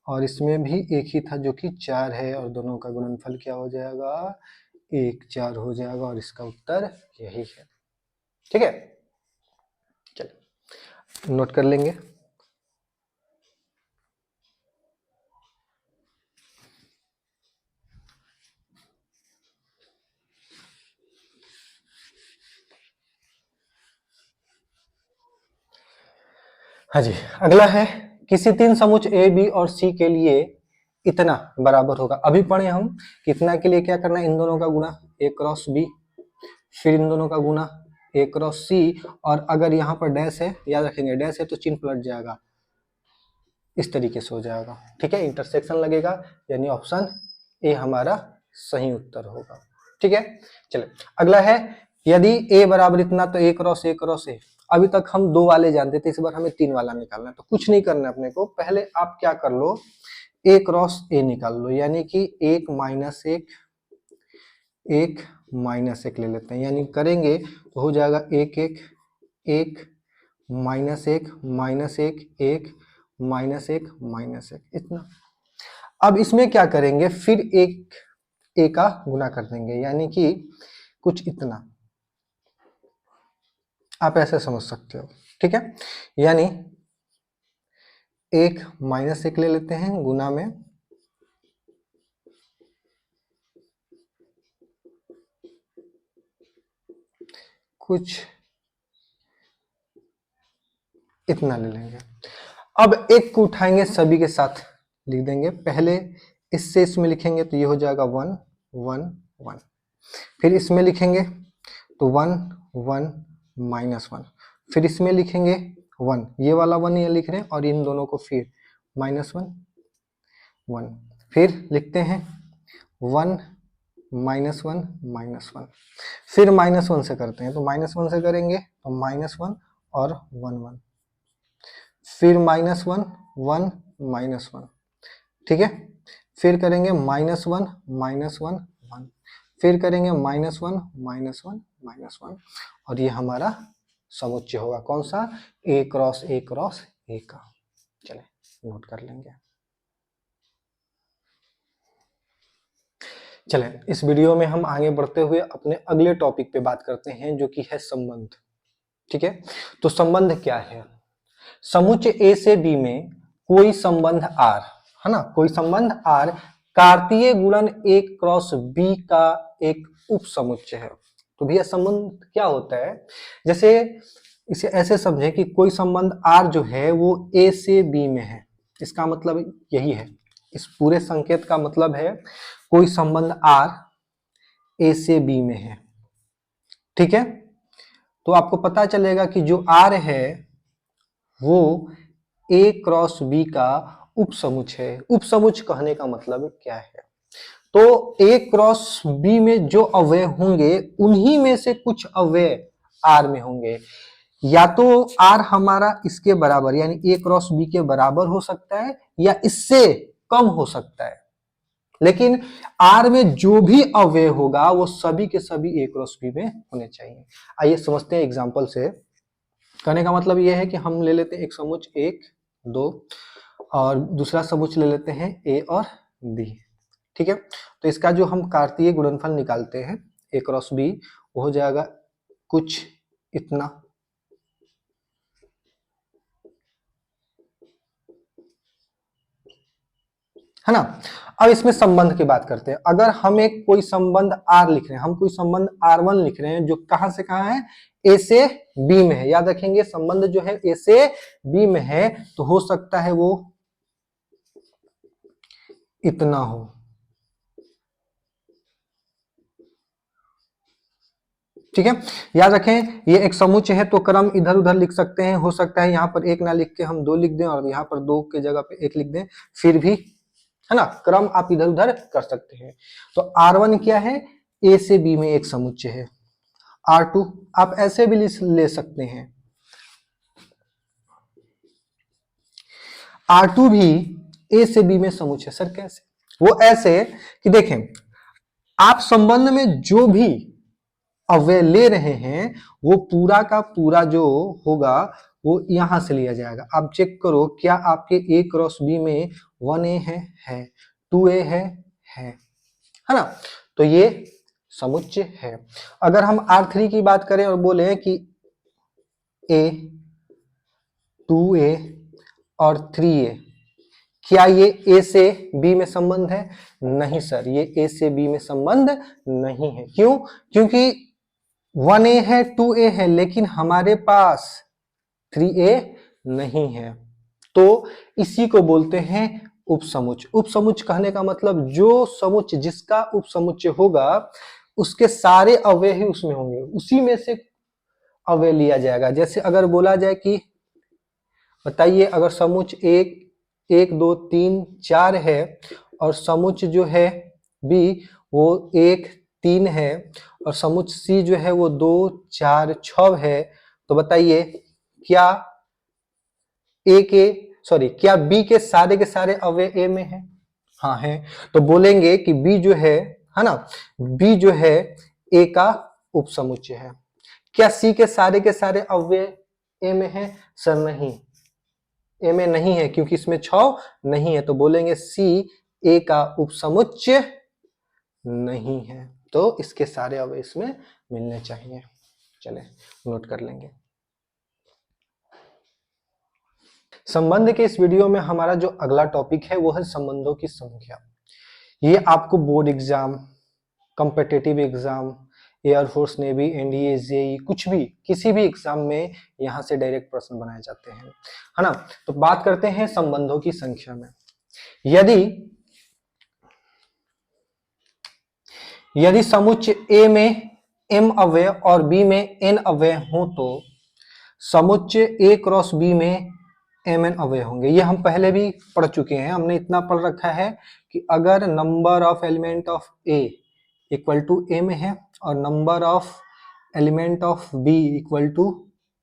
और इसमें भी एक ही था जो कि 4 है, और दोनों का गुणनफल क्या हो जाएगा, 1 4 हो जाएगा, और इसका उत्तर यही है। ठीक है, चलिए नोट कर लेंगे। हाँ जी, अगला है किसी तीन समुच्चय ए बी और सी के लिए इतना बराबर होगा। अभी पढ़े हम कितना के लिए क्या करना है, इन दोनों का गुणा ए क्रॉस बी, फिर इन दोनों का गुणा ए क्रॉस सी, और अगर यहाँ पर डैश है, याद रखेंगे डैश है तो चिन्ह पलट जाएगा, इस तरीके से हो जाएगा। ठीक है, इंटरसेक्शन लगेगा, यानी ऑप्शन ए हमारा सही उत्तर होगा। ठीक है, चलिए अगला है यदि ए बराबर इतना तो ए क्रॉस ए। अभी तक हम दो वाले जानते थे, इस बार हमें तीन वाला निकालना है। तो कुछ नहीं करना है अपने को, पहले आप क्या कर लो, ए क्रॉस ए निकाल लो, यानी कि एक माइनस एक ले लेते हैं, यानी करेंगे तो हो जाएगा एक एक एक माइनस एक माइनस एक माइनस एक, इतना। अब इसमें क्या करेंगे, फिर एक ए का गुना कर देंगे, यानी कि कुछ इतना, आप ऐसे समझ सकते हो। ठीक है, यानी एक माइनस एक ले लेते हैं गुना में कुछ इतना ले लेंगे। अब एक को उठाएंगे सभी के साथ लिख देंगे, पहले इससे इसमें लिखेंगे तो ये हो जाएगा 1 1 1, फिर इसमें लिखेंगे तो 1 1 माइनस 1, फिर इसमें लिखेंगे 1, ये वाला 1 ये लिख रहे हैं, और इन दोनों को फिर माइनस 1 1, फिर लिखते हैं 1 माइनस 1, फिर माइनस 1 से करते हैं, तो माइनस 1 से करेंगे तो माइनस 1 और 1 1, फिर माइनस 1 1 माइनस 1। ठीक है, फिर करेंगे माइनस 1 1, फिर करेंगे माइनस 1 माइनस 1, और ये हमारा समुच्चय होगा कौन सा, ए क्रॉस ए का। चले नोट कर लेंगे। चले इस वीडियो में हम आगे बढ़ते हुए अपने अगले टॉपिक पे बात करते हैं, जो कि है संबंध। ठीक है, तो संबंध क्या है, समुच्चय ए से बी में कोई संबंध आर, है ना, कोई संबंध आर कार्तीय गुणन ए क्रॉस बी का एक उप समुच्चय है। तो भैया संबंध क्या होता है, जैसे इसे ऐसे समझे कि कोई संबंध आर जो है वो ए से बी में है, इसका मतलब यही है, इस पूरे संकेत का मतलब है कोई संबंध आर ए से बी में है। ठीक है, तो आपको पता चलेगा कि जो आर है वो ए क्रॉस बी का उपसमुच्चय है। उपसमुच्चय कहने का मतलब क्या है, तो ए क्रॉस बी में जो अवयव होंगे उन्हीं में से कुछ अवयव आर में होंगे। या तो आर हमारा इसके बराबर यानी ए क्रॉस बी के बराबर हो सकता है या इससे कम हो सकता है, लेकिन आर में जो भी अवयव होगा वो सभी के सभी ए क्रॉस बी में होने चाहिए। आइए समझते हैं एग्जांपल से। कहने का मतलब ये है कि हम ले लेते हैं एक समुच्च 1 2 और दूसरा समुच्च ले लेते हैं ए और बी। ठीक है, तो इसका जो हम कार्तीय गुणनफल निकालते हैं ए क्रॉस बी वो हो जाएगा कुछ इतना, है ना। अब इसमें संबंध की बात करते हैं। अगर हम एक कोई संबंध आर लिख रहे हैं, हम कोई संबंध R1 लिख रहे हैं जो कहां से कहां है, ए से बी में है। याद रखेंगे संबंध जो है ए से बी में है तो हो सकता है वो इतना हो। ठीक है, याद रखें ये एक समुच्च है तो क्रम इधर उधर लिख सकते हैं। हो सकता है यहाँ पर 1 ना लिख के हम 2 लिख दें और यहाँ पर 2 के जगह पे 1 लिख दें, फिर भी, है ना, क्रम आप इधर उधर कर सकते हैं। तो R1 क्या है, ए से बी में एक समुच्चय है। R2 आप ऐसे भी ले सकते हैं, R2 भी ए से बी में समुच्चय। सर कैसे? वो ऐसे कि देखें आप संबंध में जो भी अवयव ले रहे हैं वो पूरा का पूरा जो होगा वो यहां से लिया जाएगा। आप चेक करो क्या आपके ए क्रॉस बी में 1a है 2a है ना। तो ये समुच्चय है। अगर हम R3 की बात करें और बोले कि a 2a और 3a, क्या ये ए से बी में संबंध है? नहीं सर, ये ए से बी में संबंध नहीं है। क्यों? क्योंकि 1a है 2a है लेकिन हमारे पास 3a नहीं है। तो इसी को बोलते हैं उपसमुच्चय। उपसमुच्चय कहने का मतलब जो समुच्चय जिसका उपसमुच्चय होगा उसके सारे अवयव ही उसमें होंगे, उसी में से अवयव लिया जाएगा। जैसे अगर बोला जाए कि बताइए अगर समुच्चय 1 2 3 4 है और समुच्चय जो है बी वो 1 3 है और समुच्चय सी जो है वो 2 4 6 है, तो बताइए क्या क्या बी के सारे अवयव ए में है? हाँ है। तो बोलेंगे कि बी जो है ना, बी जो है ए का उपसमुच्चय है। क्या सी के सारे अवयव ए में है? सर नहीं, ए में नहीं है क्योंकि इसमें 6 नहीं है। तो बोलेंगे सी ए का उपसमुच्चय नहीं है। तो इसके सारे अवयव इसमें मिलने चाहिए। चले नोट कर लेंगे। संबंध के इस वीडियो में हमारा जो अगला टॉपिक है वो है संबंधों की संख्या। ये आपको board exam, competitive exam, air force, navy, NDA, JE, कुछ भी किसी भी एग्जाम में यहाँ से डायरेक्ट प्रश्न बनाए जाते हैं, है ना। तो बात करते हैं संबंधों की संख्या में। यदि समुच्चय ए में m अवयव और b में n अवयव हो तो समुच्चय ए क्रॉस बी में mn अवयव होंगे। ये हम पहले भी पढ़ चुके हैं। हमने इतना पढ़ रखा है कि अगर number of element of a equal to m है और number of element of b equal to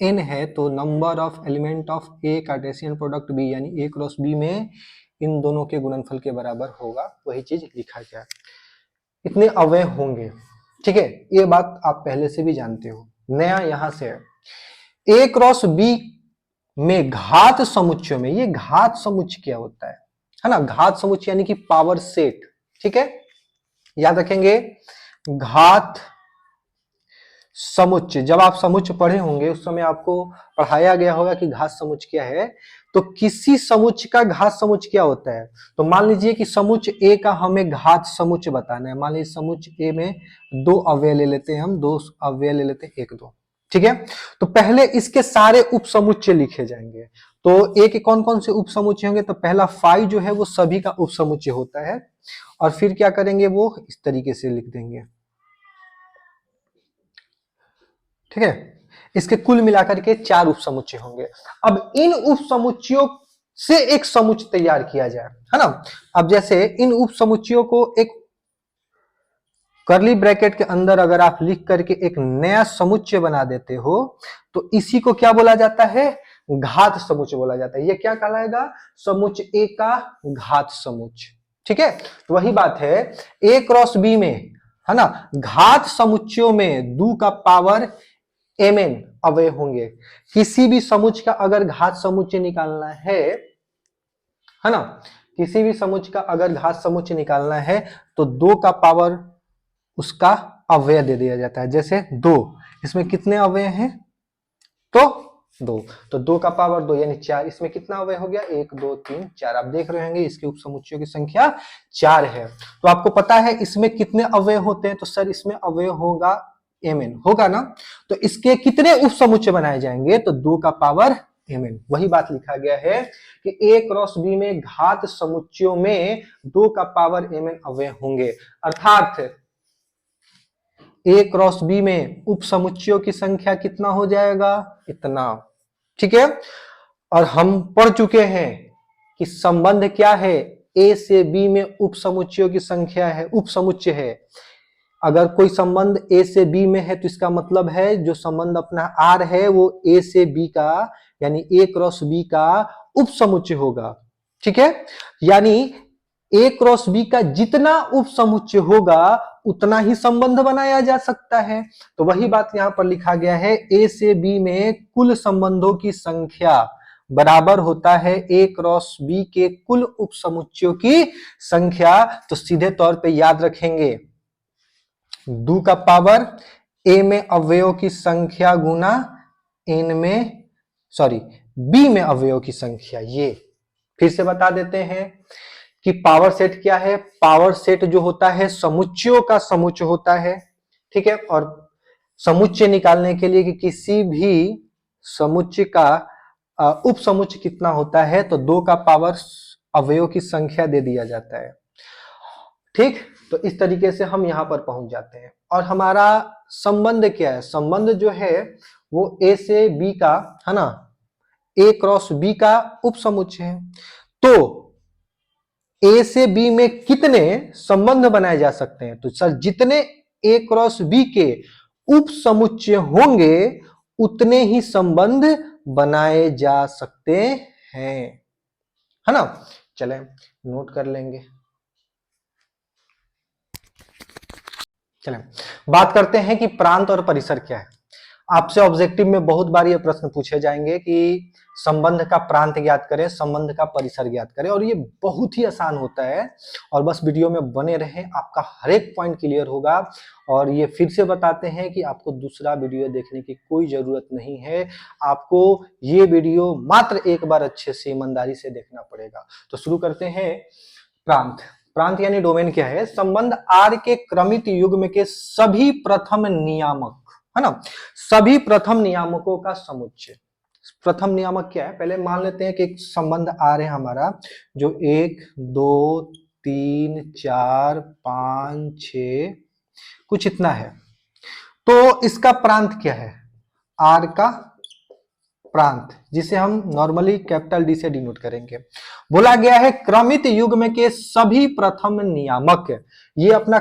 n है तो number of element of a Cartesian product b यानी a क्रॉस b में इन दोनों के गुणनफल के बराबर होगा। वही चीज लिखा गया, इतने अवयव होंगे। ठीक है, ये बात आप पहले से भी जानते हो। नया यहां से है ए क्रॉस बी में घात समुच्चयों में। ये घात समुच्चय क्या होता है ना, घात समुच्चय यानी कि पावर सेट। ठीक है, याद रखेंगे घात समुच्चय। जब आप समुच्चय पढ़े होंगे उस समय आपको पढ़ाया गया होगा कि घात समुच्चय क्या है। तो किसी समुच्चय का घात समुच्चय क्या होता है? तो मान लीजिए कि समुच्चय ए का हमें घात समुच्चय बताना है। मान लीजिए समुच्चय ए में 2 अवयव ले लेते हैं, हम 2 अवयव ले लेते हैं 1 2। ठीक है, तो पहले इसके सारे उप समुच्चय लिखे जाएंगे। तो ए के कौन कौन से उप समुच्चय होंगे? तो पहला फाई जो है वो सभी का उप समुच्चय होता है और फिर क्या करेंगे वो इस तरीके से लिख देंगे। ठीक है, इसके कुल मिलाकर के 4 उप समुच्चय होंगे। अब इन उप समुच्चयों से एक समुच्चय तैयार किया जाए, है ना। अब जैसे इन उप समुच्चयों को एक कर्ली ब्रैकेट के अंदर अगर आप लिख करके एक नया समुच्चय बना देते हो तो इसी को क्या बोला जाता है? घात समुच्चय बोला जाता है। ये क्या कहलाएगा? समुच्चय ए का घात समुच्चय। ठीक है, तो वही बात है ए क्रॉस बी में, है ना, घात समुच्चयों में 2 का पावर mn अवयव होंगे। किसी भी समुच्चय का अगर घात समुच्चय निकालना है ना, किसी भी समुच्चय का अगर घात समुच्चय निकालना है तो 2 का पावर उसका अवयव दे दिया जाता है। जैसे 2, इसमें कितने अवयव हैं? तो 2, तो 2 का पावर 2 यानी 4। इसमें कितना अवयव हो गया? 1 2 3 4। आप देख रहे होंगे इसके उपसमुच्चयों की संख्या 4 है। तो आपको पता है इसमें कितने अवयव होते हैं? तो सर इसमें अवयव होगा mn, होगा ना। तो इसके कितने उपसमुच्चय बनाए जाएंगे? तो 2 का पावर mn। वही बात लिखा गया है कि a क्रॉस b में घात समुच्चयों में 2 का पावर mn अवयव होंगे, अर्थात a क्रॉस b में उप समुच्चयों की संख्या कितना हो जाएगा? इतना। ठीक है, और हम पढ़ चुके हैं कि संबंध क्या है? a से b में उप समुच्चयों की संख्या है, उप समुच्चय है। अगर कोई संबंध a से b में है तो इसका मतलब है जो संबंध अपना R है वो a से b का यानी a क्रॉस b का उप समुच्चय होगा। ठीक है, यानी a क्रॉस b का जितना उप समुच्चय होगा उतना ही संबंध बनाया जा सकता है। तो वही बात यहां पर लिखा गया है, a से b में कुल संबंधों की संख्या बराबर होता है a क्रॉस b के कुल उप समुच्चयों की संख्या। तो सीधे तौर पे याद रखेंगे 2 का पावर a में अवयवों की संख्या गुना n में b में अवयवों की संख्या। ये फिर से बता देते हैं कि पावर सेट क्या है? पावर सेट जो होता है समुच्चयों का समुच्चय होता है। ठीक है, और समुच्चय निकालने के लिए कि किसी भी समुच्चय का उप समुच्चय कितना होता है तो 2 का पावर अवयवों की संख्या दे दिया जाता है। ठीक, तो इस तरीके से हम यहां पर पहुंच जाते हैं। और हमारा संबंध क्या है? संबंध जो है वो a से b का, है ना, a क्रॉस b का उप समुच्चय है। तो a से b में कितने संबंध बनाए जा सकते हैं? तो सर जितने a क्रॉस b के उप समुच्चय होंगे उतने ही संबंध बनाए जा सकते हैं, है ना। चलें नोट कर लेंगे। चलें बात करते हैं कि प्रांत और परिसर क्या है। आपसे ऑब्जेक्टिव में बहुत बार ये प्रश्न पूछे जाएंगे कि संबंध का प्रांत ज्ञात करें, संबंध का परिसर ज्ञात करें, और ये बहुत ही आसान होता है। और बस वीडियो में बने रहें, आपका हर एक पॉइंट क्लियर होगा। और ये फिर से बताते हैं कि आपको दूसरा वीडियो देखने की कोई जरूरत नहीं है, आपको ये वीडियो मात्र एक बार अच्छे से ईमानदारी से देखना पड़ेगा। तो शुरू करते हैं। प्रांत, प्रांत यानी डोमेन क्या है? संबंध आर के क्रमित युग्म के सभी प्रथम नियामक, है ना, सभी प्रथम नियामकों का समुच्चय। प्रथम नियामक क्या है? पहले मान लेते हैं कि एक संबंध आर है हमारा जो 1 2 3 4 5 6 कुछ इतना है। तो इसका प्रांत क्या है? आर का प्रांत, जिसे हम नॉर्मली कैपिटल डी से डिनोट करेंगे। बोला गया है क्रमित युग्म के सभी प्रथम नियामक, ये अपना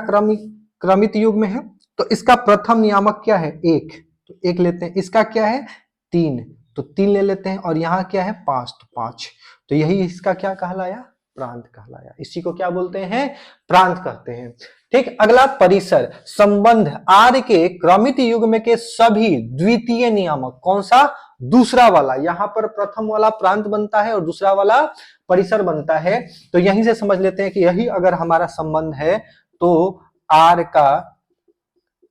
क्रमित युग्म है। तो इसका प्रथम नियामक क्या है? 1, तो 1 लेते हैं। इसका क्या है? 3, तो 3 ले लेते हैं। और यहाँ क्या है? 5, तो 5। तो यही इसका क्या कहलाया? प्रांत कहलाया। इसी को क्या बोलते हैं? प्रांत कहते हैं। ठीक, अगला परिसर, संबंध आर के क्रमित युग्म के सभी द्वितीय नियामक। कौन सा? दूसरा वाला। यहां पर प्रथम वाला प्रांत बनता है और दूसरा वाला परिसर बनता है। तो यहीं से समझ लेते हैं कि यही अगर हमारा संबंध है तो आर का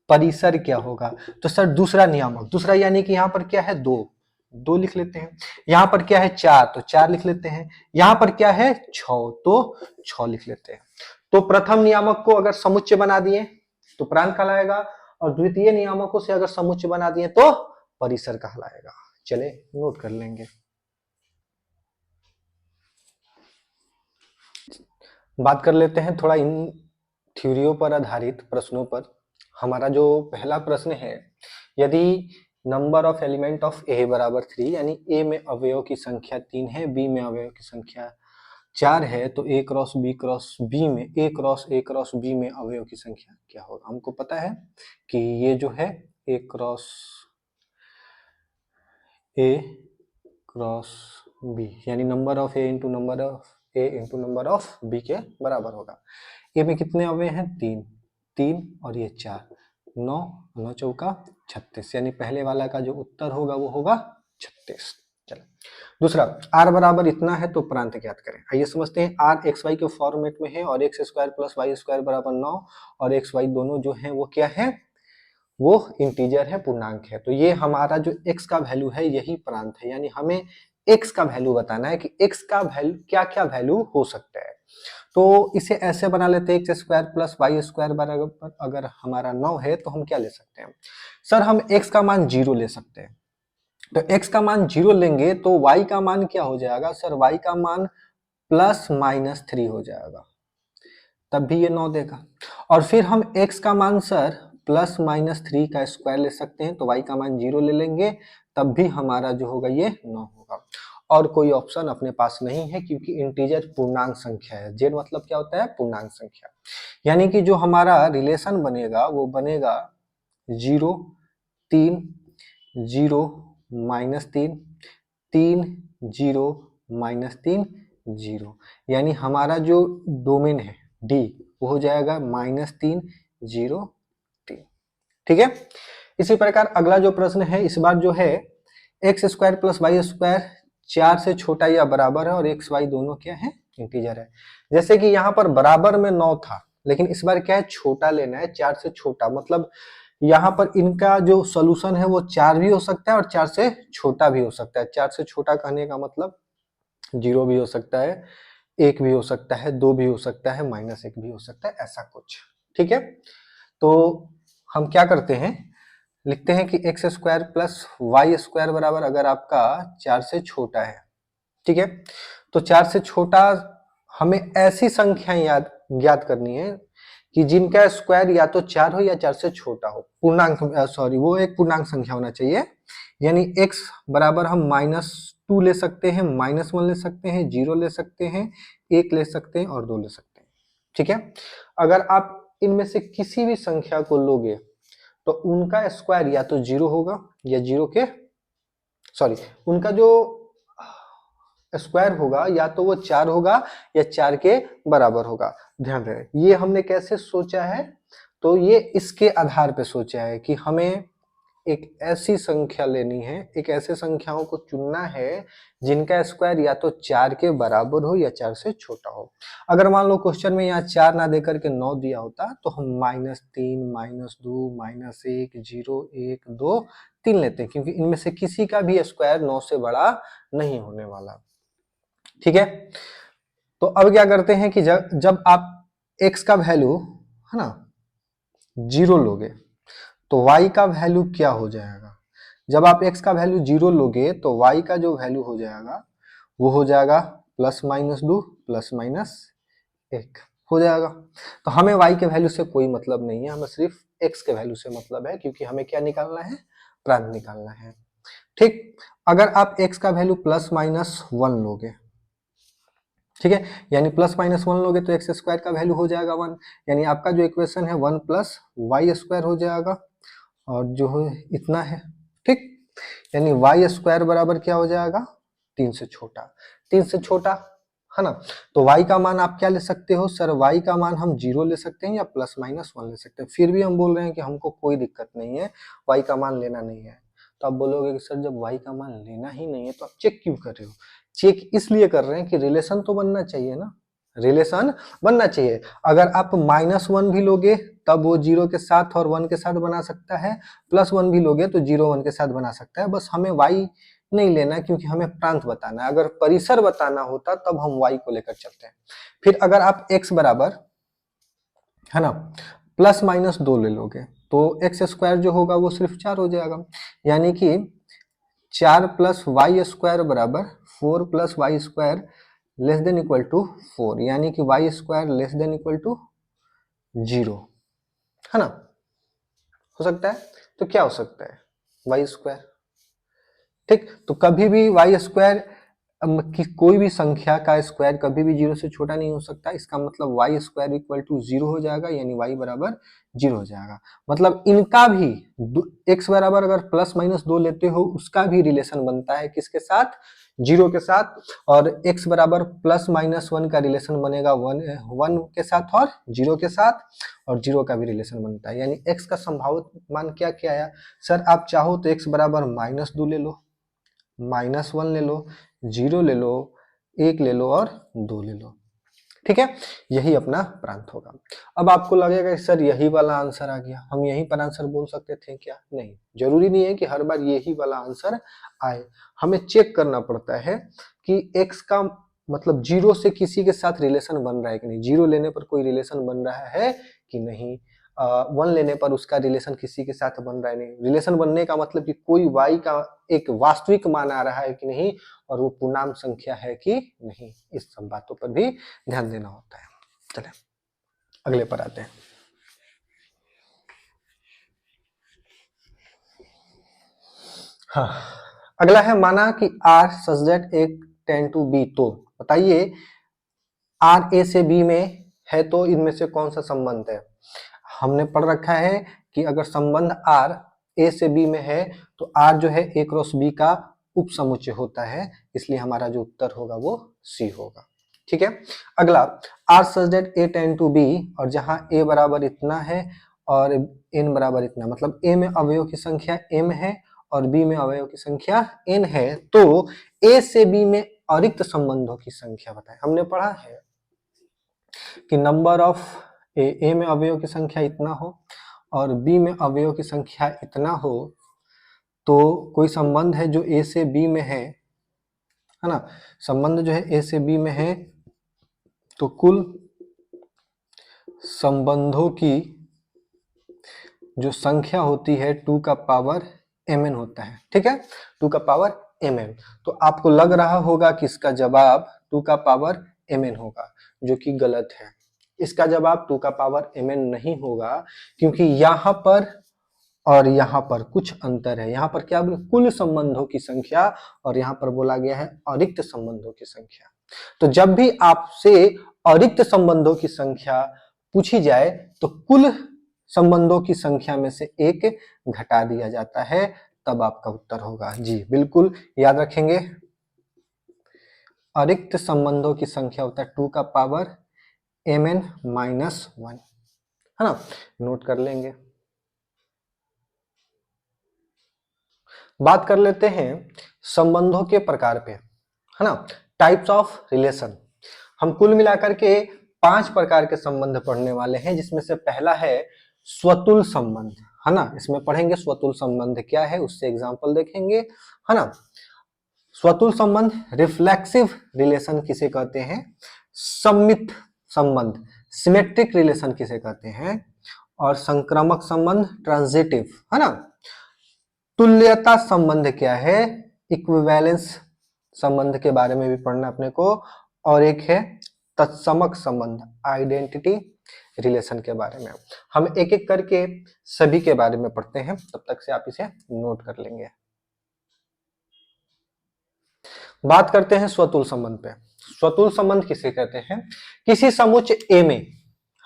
परिसर क्या होगा? तो सर दूसरा नियामक, दूसरा यानी कि यहां पर क्या है? 2, 2 लिख लेते हैं। यहां पर क्या है? 4, तो 4 लिख लेते हैं। यहां पर क्या है? 6, तो 6 लिख लेते हैं। तो प्रथम नियामक को अगर समुच्चय बना दिए तो प्रांत कहलाएगा, और द्वितीय नियामकों से अगर समुच्चय बना दिए तो परिसर कहलाएगा। चले नोट कर लेंगे। बात कर लेते हैं थोड़ा इन थ्योरियों पर आधारित प्रश्नों पर। हमारा जो पहला प्रश्न है, यदि नंबर ऑफ एलिमेंट ऑफ ए बराबर 3, यानी ए में अवयवों की संख्या 3 है, बी में अवयवों की संख्या 4 है तो a क्रॉस b में a क्रॉस में अवयव की संख्या क्या होगा? हमको पता है कि ये जो है a क्रॉस b यानी number of a into number of b के बराबर होगा। ए में कितने अवयव हैं? 3 3 और ये 4 9 9 चौका 36 यानी पहले वाला का जो उत्तर होगा वो होगा 36। चलो दूसरा, r बराबर इतना है तो प्रांत ज्ञात करें। आइए समझते हैं। r एक्स वाई के फॉर्मेट में है और x square plus y square बराबर 9 और एक्स वाई दोनों जो है वो क्या है? वो इंटीजर है, पूर्णांक है। तो ये हमारा जो x का वैल्यू है यही प्रांत है, यानी हमें x का वैल्यू बताना है कि x का वैल्यू क्या क्या वैल्यू हो सकता है। तो इसे ऐसे बना लेते हैं, x square plus y square बराबर अगर हमारा 9 है तो हम क्या ले सकते हैं? सर हम x का मान 0 ले सकते हैं। तो x का मान 0 लेंगे तो y का मान क्या हो जाएगा? सर y का मान प्लस माइनस 3 हो जाएगा, तब भी ये 9 देगा। और फिर हम x का मान सर प्लस माइनस 3 का स्क्वायर ले सकते हैं, तो y का मान 0 ले लेंगे तब भी हमारा जो होगा ये 9 होगा। और कोई ऑप्शन अपने पास नहीं है क्योंकि इंटीजर पूर्णांक संख्या है। जेड मतलब क्या होता है? पूर्णांक संख्या। यानी कि जो हमारा रिलेशन बनेगा वो बनेगा 0 3 0 -3 3 0 -3 0, यानी हमारा जो डोमेन है डी वो हो जाएगा -3 0 3। ठीक है। इसी प्रकार अगला जो प्रश्न है इस बार जो है x square plus y square 4 से छोटा या बराबर है और एक्स वाई दोनों क्या है? इंटीजर है। जैसे कि यहाँ पर बराबर में 9 था, लेकिन इस बार क्या है? छोटा लेना है, 4 से छोटा। मतलब यहाँ पर इनका जो सोल्यूशन है वो 4 भी हो सकता है और 4 से छोटा भी हो सकता है। 4 से छोटा कहने का मतलब 0 भी हो सकता है, 1 भी हो सकता है, 2 भी हो सकता है, -1 भी हो सकता है, ऐसा कुछ। ठीक है। तो हम क्या करते हैं, लिखते हैं कि x square plus y square बराबर अगर आपका 4 से छोटा है, ठीक है, तो 4 से छोटा हमें ऐसी संख्याएं ज्ञात करनी है कि जिनका स्क्वायर या तो 4 हो या 4 से छोटा हो। पूर्णांक सॉरी वो एक पूर्णांक संख्या होना चाहिए। यानी x बराबर हम -2 ले सकते हैं, -1 ले सकते हैं, 0 ले सकते हैं, 1 ले सकते हैं और 2 ले सकते हैं। ठीक है। अगर आप इनमें से किसी भी संख्या को लोगे तो उनका स्क्वायर या तो 0 होगा या 0 के सॉरी उनका जो स्क्वायर होगा या तो वो 4 होगा या 4 के बराबर होगा। ध्यान रहे ये हमने कैसे सोचा है, तो ये इसके आधार पे सोचा है कि हमें एक ऐसी संख्या लेनी है, एक ऐसे संख्याओं को चुनना है जिनका स्क्वायर या तो 4 के बराबर हो या 4 से छोटा हो। अगर मान लो क्वेश्चन में यहाँ 4 ना देकर के 9 दिया होता तो हम -3 -2 -1 0 1 2 3 लेते हैं, क्योंकि इनमें से किसी का भी स्क्वायर 9 से बड़ा नहीं होने वाला। ठीक है। तो अब क्या करते हैं कि जब आप x का वैल्यू है ना 0 लोगे तो y का वैल्यू क्या हो जाएगा? जब आप x का वैल्यू 0 लोगे तो y का जो वैल्यू हो जाएगा वो हो जाएगा +-2 +-1 हो जाएगा। तो हमें y के वैल्यू से कोई मतलब नहीं है, हमें सिर्फ x के वैल्यू से मतलब है, क्योंकि हमें क्या निकालना है? प्रांत निकालना है। ठीक। अगर आप x का वैल्यू +-1 लोगे, ठीक है, यानी +-1 लोगे तो एक्स स्क्वायर का वैल्यू हो जाएगा 1, यानी आपका जो इक्वेशन है 1 + वाई स्क्वायर हो जाएगा और जो है इतना है। ठीक। यानी वाई स्क्वायर बराबर क्या हो जाएगा? 3 से छोटा। 3 से छोटा है ना, तो y का मान आप क्या ले सकते हो? सर y का मान हम 0 ले सकते हैं या +-1 ले सकते हैं। फिर भी हम बोल रहे हैं कि हमको कोई दिक्कत नहीं है, y का मान लेना नहीं है। तो आप बोलोगे कि सर जब y का मान लेना ही नहीं है तो आप चेक क्यों कर रहे हो? चेक इसलिए कर रहे हैं कि रिलेशन तो बनना चाहिए ना, रिलेशन बनना चाहिए। अगर आप -1 भी लोगे तब वो 0 के साथ और 1 के साथ बना सकता है, +1 भी लोगे तो 0 1 के साथ बना सकता है। बस हमें y नहीं लेना है क्योंकि हमें प्रांत बताना है। अगर परिसर बताना होता तब हम y को लेकर चलते हैं। फिर अगर आप x बराबर है ना +-2 ले लोगे तो एक्स स्क्वायर जो होगा वो सिर्फ 4 हो जाएगा, यानी कि 4 + वाई स्क्वायर बराबर 4 + y square less than equal to 4, यानी कि y square less than equal to 0, है ना। हो सकता है, तो क्या हो सकता है? Y square. ठीक। तो कभी भी वाई स्क्वायर कि कोई भी संख्या का स्क्वायर कभी भी 0 से छोटा नहीं हो सकता, इसका मतलब वाई स्क्वायर इक्वल टू 0 हो जाएगा, यानी वाई बराबर 0 हो जाएगा। मतलब इनका भी एक्स बराबर अगर प्लस माइनस 2 लेते हो उसका भी रिलेशन बनता है किसके साथ, 0 के साथ, और एक्स बराबर प्लस माइनस 1 का रिलेशन बनेगा 1 के साथ और 0 के साथ, और 0 का भी रिलेशन बनता है। यानी एक्स का संभावित मान क्या क्या आया सर, आप चाहो तो एक्स बराबर -2 ले लो, -1 ले लो, 0 ले लो, 1 ले लो और 2 ले लो। ठीक है, यही अपना प्रांत होगा। अब आपको लगेगा कि सर यही वाला आंसर आ गया, हम यहीं पर आंसर बोल सकते थे क्या? नहीं, जरूरी नहीं है कि हर बार यही वाला आंसर आए, हमें चेक करना पड़ता है कि x का मतलब 0 से किसी के साथ रिलेशन बन रहा है कि नहीं, 0 लेने पर कोई रिलेशन बन रहा है कि नहीं, 1 लेने पर उसका रिलेशन किसी के साथ बन रहा है नहीं। रिलेशन बनने का मतलब कि कोई y का एक वास्तविक मान आ रहा है कि नहीं, और वो पूर्णांक संख्या है कि नहीं, इस सब बातों पर भी ध्यान देना होता है। चलें अगले पर आते हैं। हाँ, अगला है माना कि r such that a tend to b, तो बताइए r a से b में है तो इनमें से कौन सा संबंध है? हमने पढ़ रखा है कि अगर संबंध r a से b में है तो r जो है a क्रॉस b का उप समुच्चय होता है, इसलिए हमारा जो उत्तर होगा वो c होगा। ठीक है, अगला r such that a tend to b, और जहां a बराबर इतना है और n बराबर इतना, मतलब a में अवयव की संख्या m है और b में अवयव की संख्या n है, तो a से b में अरिक्त संबंधों की संख्या बताएं। हमने पढ़ा है कि नंबर ऑफ ए में अवयव की संख्या इतना हो और बी में अवयव की संख्या इतना हो, तो कोई संबंध है जो ए से बी में है ना, संबंध जो है ए से बी में है, तो कुल संबंधों की जो संख्या होती है 2 का पावर mn होता है। ठीक है, 2 का पावर mn, तो आपको लग रहा होगा कि इसका जवाब 2 का पावर mn होगा, जो कि गलत है। इसका जवाब 2 का पावर mn नहीं होगा, क्योंकि यहाँ पर और यहाँ पर कुछ अंतर है। यहाँ पर क्या बोले, कुल संबंधों की संख्या, और यहाँ पर बोला गया है अरिक्त संबंधों की संख्या। तो जब भी आपसे अरिक्त संबंधों की संख्या पूछी जाए तो कुल संबंधों की संख्या में से एक घटा दिया जाता है, तब आपका उत्तर होगा। जी बिल्कुल याद रखेंगे, अरिक्त संबंधों की संख्या होता है 2 का पावर mn -1, है ना, नोट कर लेंगे। बात कर लेते हैं संबंधों के प्रकार पे, है ना, टाइप्स ऑफ रिलेशन। हम कुल मिलाकर के 5 प्रकार के संबंध पढ़ने वाले हैं, जिसमें से पहला है स्वतुल संबंध, है ना, इसमें पढ़ेंगे स्वतुल संबंध क्या है, उससे एग्जांपल देखेंगे, है ना। स्वतुल संबंध रिफ्लेक्सिव रिलेशन किसे कहते हैं, सम्मित संबंध सिमेट्रिक रिलेशन किसे कहते हैं, और संक्रामक संबंध ट्रांजिटिव, है ना। तुल्यता संबंध क्या है, इक्विवेलेंस संबंध के बारे में भी पढ़ना अपने को, और एक है तत्समक संबंध आइडेंटिटी रिलेशन के बारे में। हम एक एक करके सभी के बारे में पढ़ते हैं, तब तक से आप इसे नोट कर लेंगे। बात करते हैं स्वतुल संबंध पे। स्वतुल संबंध किसे कहते हैं, किसी समुच्चय ए में,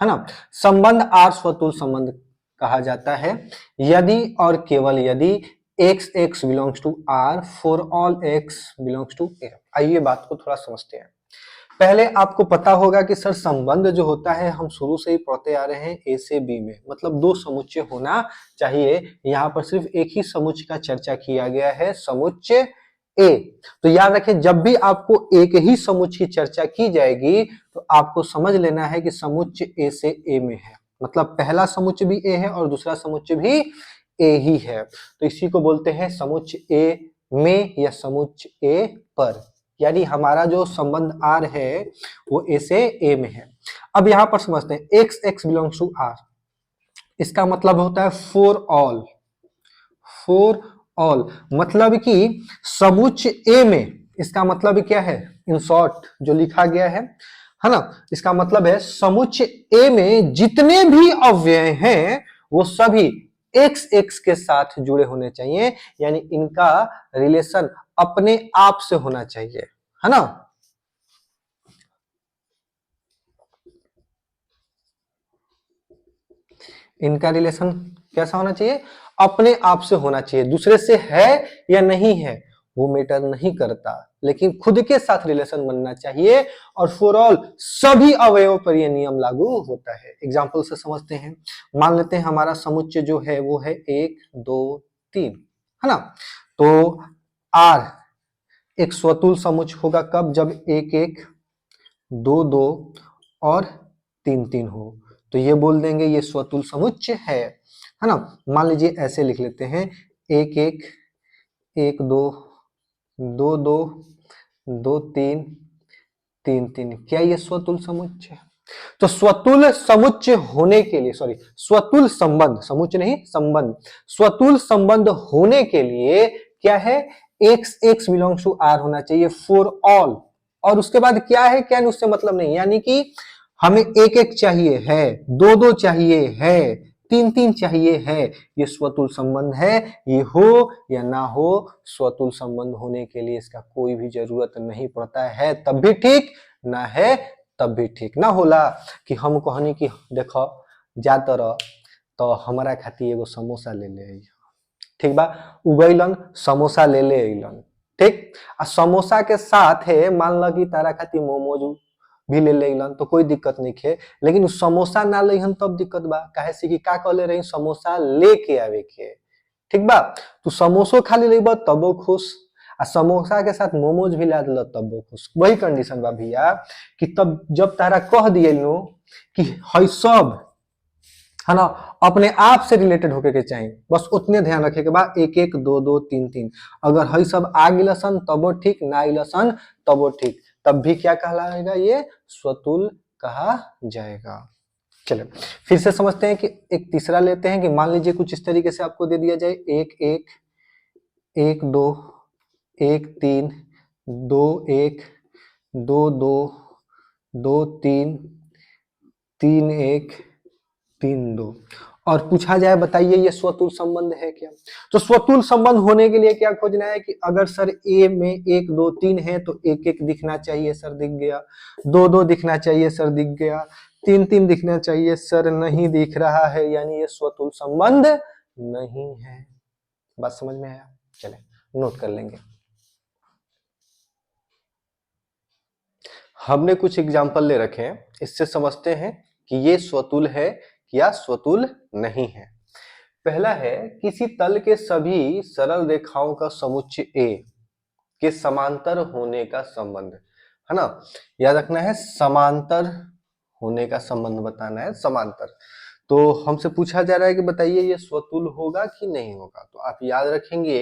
है ना, संबंध आर स्वतुल संबंध कहा जाता है यदि और केवल यदि x belongs to r for all x belongs to a। आइए बात को थोड़ा समझते हैं। पहले आपको पता होगा कि सर संबंध जो होता है हम शुरू से ही पढ़ते आ रहे हैं ए से बी में, मतलब 2 समुच्चय होना चाहिए। यहाँ पर सिर्फ एक ही समुच्चय का चर्चा किया गया है, समुच्चय ए। तो याद रखें, जब भी आपको एक ही समुच्चय की चर्चा की जाएगी तो आपको समझ लेना है कि समुच्चय ए से ए में है, मतलब पहला समुच्चय भी ए है और दूसरा समुच्चय भी ए ही है, तो इसी को बोलते हैं समुच्चय ए में या समुच्चय ए पर। यानी हमारा जो संबंध आर है वो ए से ए में है। अब यहां पर समझते हैं x बिलोंग्स टू आर, इसका मतलब होता है फॉर ऑल, फॉर ऑल मतलब कि समुच्चय ए में, इसका मतलब क्या है, इन शॉर्ट जो लिखा गया है ना, इसका मतलब है समुच्चय ए में जितने भी अव्यय हैं वो सभी x के साथ जुड़े होने चाहिए, यानी इनका रिलेशन अपने आप से होना चाहिए, है ना। इनका रिलेशन कैसा होना चाहिए, अपने आप से होना चाहिए, दूसरे से है या नहीं है वो मैटर नहीं करता, लेकिन खुद के साथ रिलेशन बनना चाहिए और फॉर ऑल सभी अवयवों पर यह नियम लागू होता है। एग्जाम्पल से समझते हैं, मान लेते हैं हमारा समुच्चय जो है वो है 1 2 3, है ना। तो आर एक स्वतुल समुच्चय होगा कब, जब 1 1 2 2 और 3 3 हो, तो ये बोल देंगे ये स्वतुल समुच्चय है ना। मान लीजिए ऐसे लिख लेते हैं 1 1 1 2 2 2 2 3 3 3, क्या ये स्वतुल समुच्चय है? तो स्वतुल समुच्चय होने के लिए, सॉरी स्वतुल संबंध, समुच्चय नहीं संबंध, स्वतुल संबंध होने के लिए क्या है, x x belongs to R होना चाहिए फॉर ऑल, और उसके बाद क्या है कैन उससे मतलब नहीं, यानी कि हमें 1 1 चाहिए है, 2 2 चाहिए है, 3 3 चाहिए है, ये स्वतुल संबंध है, ये हो या ना हो, स्वतुल संबंध होने के लिए इसका कोई भी जरूरत नहीं पड़ता है, तब भी ठीक ना है तब भी ठीक ना होला कि हम कहनी कि देखो जातर तो हमारा खातिर एगो समोसा ले ले अइह। ठीक बा, उगैलन समोसा ले ले अइलन, ठीक, आ समोसा के साथ है मान ल कि तारा खातिर मोमोज भी ले ले अइलन तो कोई दिक्कत नहीं है, लेकिन उ समोसा ना लइहन तब दिक्कत बा, काहे से कि का कहले रही समोसा लेके आवे के, ठीक बा। तू समोसो खाली लेब तबो खुश, आ समोसा के साथ मोमोज भी ला दिल तबो खुश, वही कंडीशन बा भैया कि तब जब तारा कह दिए नु कि है सब, है ना, अपने आप से रिलेटेड होके के चाहिए, बस उतने ध्यान रखे के बाद 1 1 2 2 3 3, अगर है सब आ गिलसन तबो ठीक, ना आइलसन तबो ठीक, तब भी क्या कहलाएगा, ये स्वतुल कहा जाएगा। चलो फिर से समझते हैं कि एक तीसरा लेते हैं कि मान लीजिए कुछ इस तरीके से आपको दे दिया जाए 1 1 1 2 1 3 2 1 2 2 2 3 3 1 3 2, और पूछा जाए बताइए ये स्वतुल संबंध है क्या, तो स्वतुल संबंध होने के लिए क्या खोजना है कि अगर सर ए में 1 2 3 है तो 1 1 दिखना चाहिए सर, दिख गया, 2 2 दिखना चाहिए सर, दिख गया, 3 3 दिखना चाहिए सर, नहीं दिख रहा है, यानी ये स्वतुल संबंध नहीं है। बात समझ में आया, चले नोट कर लेंगे। हमने कुछ एग्जाम्पल ले रखे हैं, इससे समझते हैं कि ये स्वतुल है या स्वतुल नहीं है। पहला है किसी तल के सभी सरल रेखाओं का समुच्चय ए के समांतर होने का संबंध, है ना, याद रखना है समांतर होने का संबंध बताना है, समांतर। तो हमसे पूछा जा रहा है कि बताइए ये स्वतुल होगा कि नहीं होगा, तो आप याद रखेंगे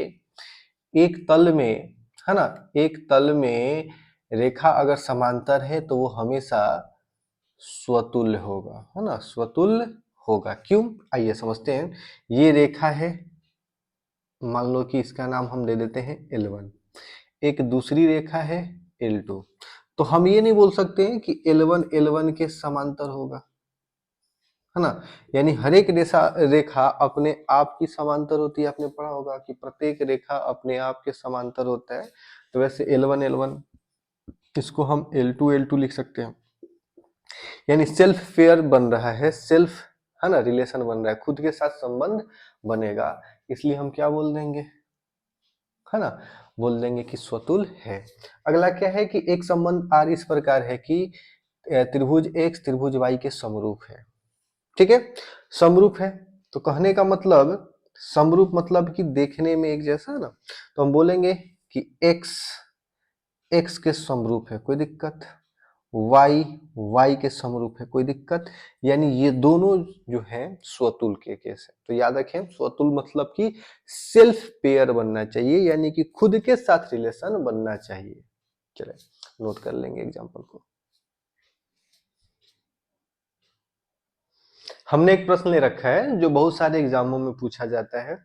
एक तल में, है ना, एक तल में रेखा अगर समांतर है तो वो हमेशा स्वतुल्य होगा, है ना, स्वतुल्य होगा। क्यों, आइए समझते हैं। ये रेखा है, मान लो कि इसका नाम हम दे देते हैं L1, एक दूसरी रेखा है L2, तो हम ये नहीं बोल सकते हैं कि L1 L1 के समांतर होगा, है ना, यानी हर एक रेखा अपने आप की समांतर होती है, आपने पढ़ा होगा कि प्रत्येक रेखा अपने आप के समांतर होता है, तो वैसे L1 L1 इसको हम L2 L2 लिख सकते हैं, यानी सेल्फ पेयर बन रहा है, सेल्फ, है ना, रिलेशन बन रहा है, खुद के साथ संबंध बनेगा, इसलिए हम क्या बोल देंगे, है ना, बोल देंगे कि स्वतुल है। अगला क्या है कि एक संबंध आर इस प्रकार है कि त्रिभुज एक्स त्रिभुज वाई के समरूप है, ठीक है, समरूप है, तो कहने का मतलब समरूप मतलब कि देखने में एक जैसा, है ना, तो हम बोलेंगे कि एक्स एक्स के समरूप है, कोई दिक्कत, वाई वाई के समरूप है, कोई दिक्कत, यानी ये दोनों जो हैं स्वतुल के केस है। तो याद रखें स्वतुल मतलब कि सेल्फ पेयर बनना चाहिए, यानी कि खुद के साथ रिलेशन बनना चाहिए। चले नोट कर लेंगे एग्जांपल को। हमने एक प्रश्न ले रखा है जो बहुत सारे एग्जामों में पूछा जाता है,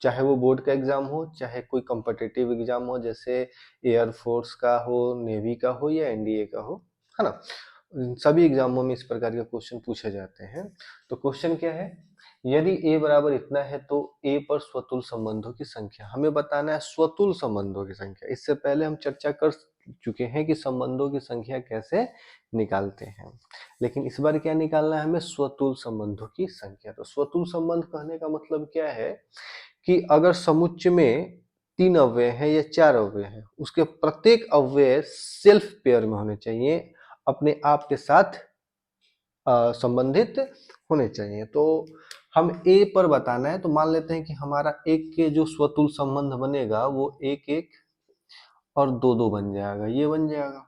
चाहे वो बोर्ड का एग्जाम हो, चाहे कोई कॉम्पिटिटिव एग्जाम हो, जैसे एयरफोर्स का हो, नेवी का हो या एनडीए का हो, है ना, सभी एग्जामों में इस प्रकार के क्वेश्चन पूछे जाते हैं। तो क्वेश्चन क्या है, यदि a बराबर इतना है तो a पर स्वतुल संबंधों की संख्या, हमें बताना है स्वतुल संबंधों की संख्या। इससे पहले हम चर्चा कर चुके हैं कि संबंधों की संख्या कैसे निकालते हैं। लेकिन इस बार क्या निकालना है हमें, स्वतुल संबंधों की संख्या। तो स्वतुल संबंध कहने का मतलब क्या है कि अगर समुच्चय में 3 अव्यय हैं या 4 अव्यय हैं, उसके प्रत्येक अव्यय सेल्फ पेयर में होने चाहिए, अपने आप के साथ संबंधित होने चाहिए। तो हम ए पर बताना है, तो मान लेते हैं कि हमारा एक के जो स्वतुल संबंध बनेगा वो 1 1 और 2 2 बन जाएगा, ये बन जाएगा।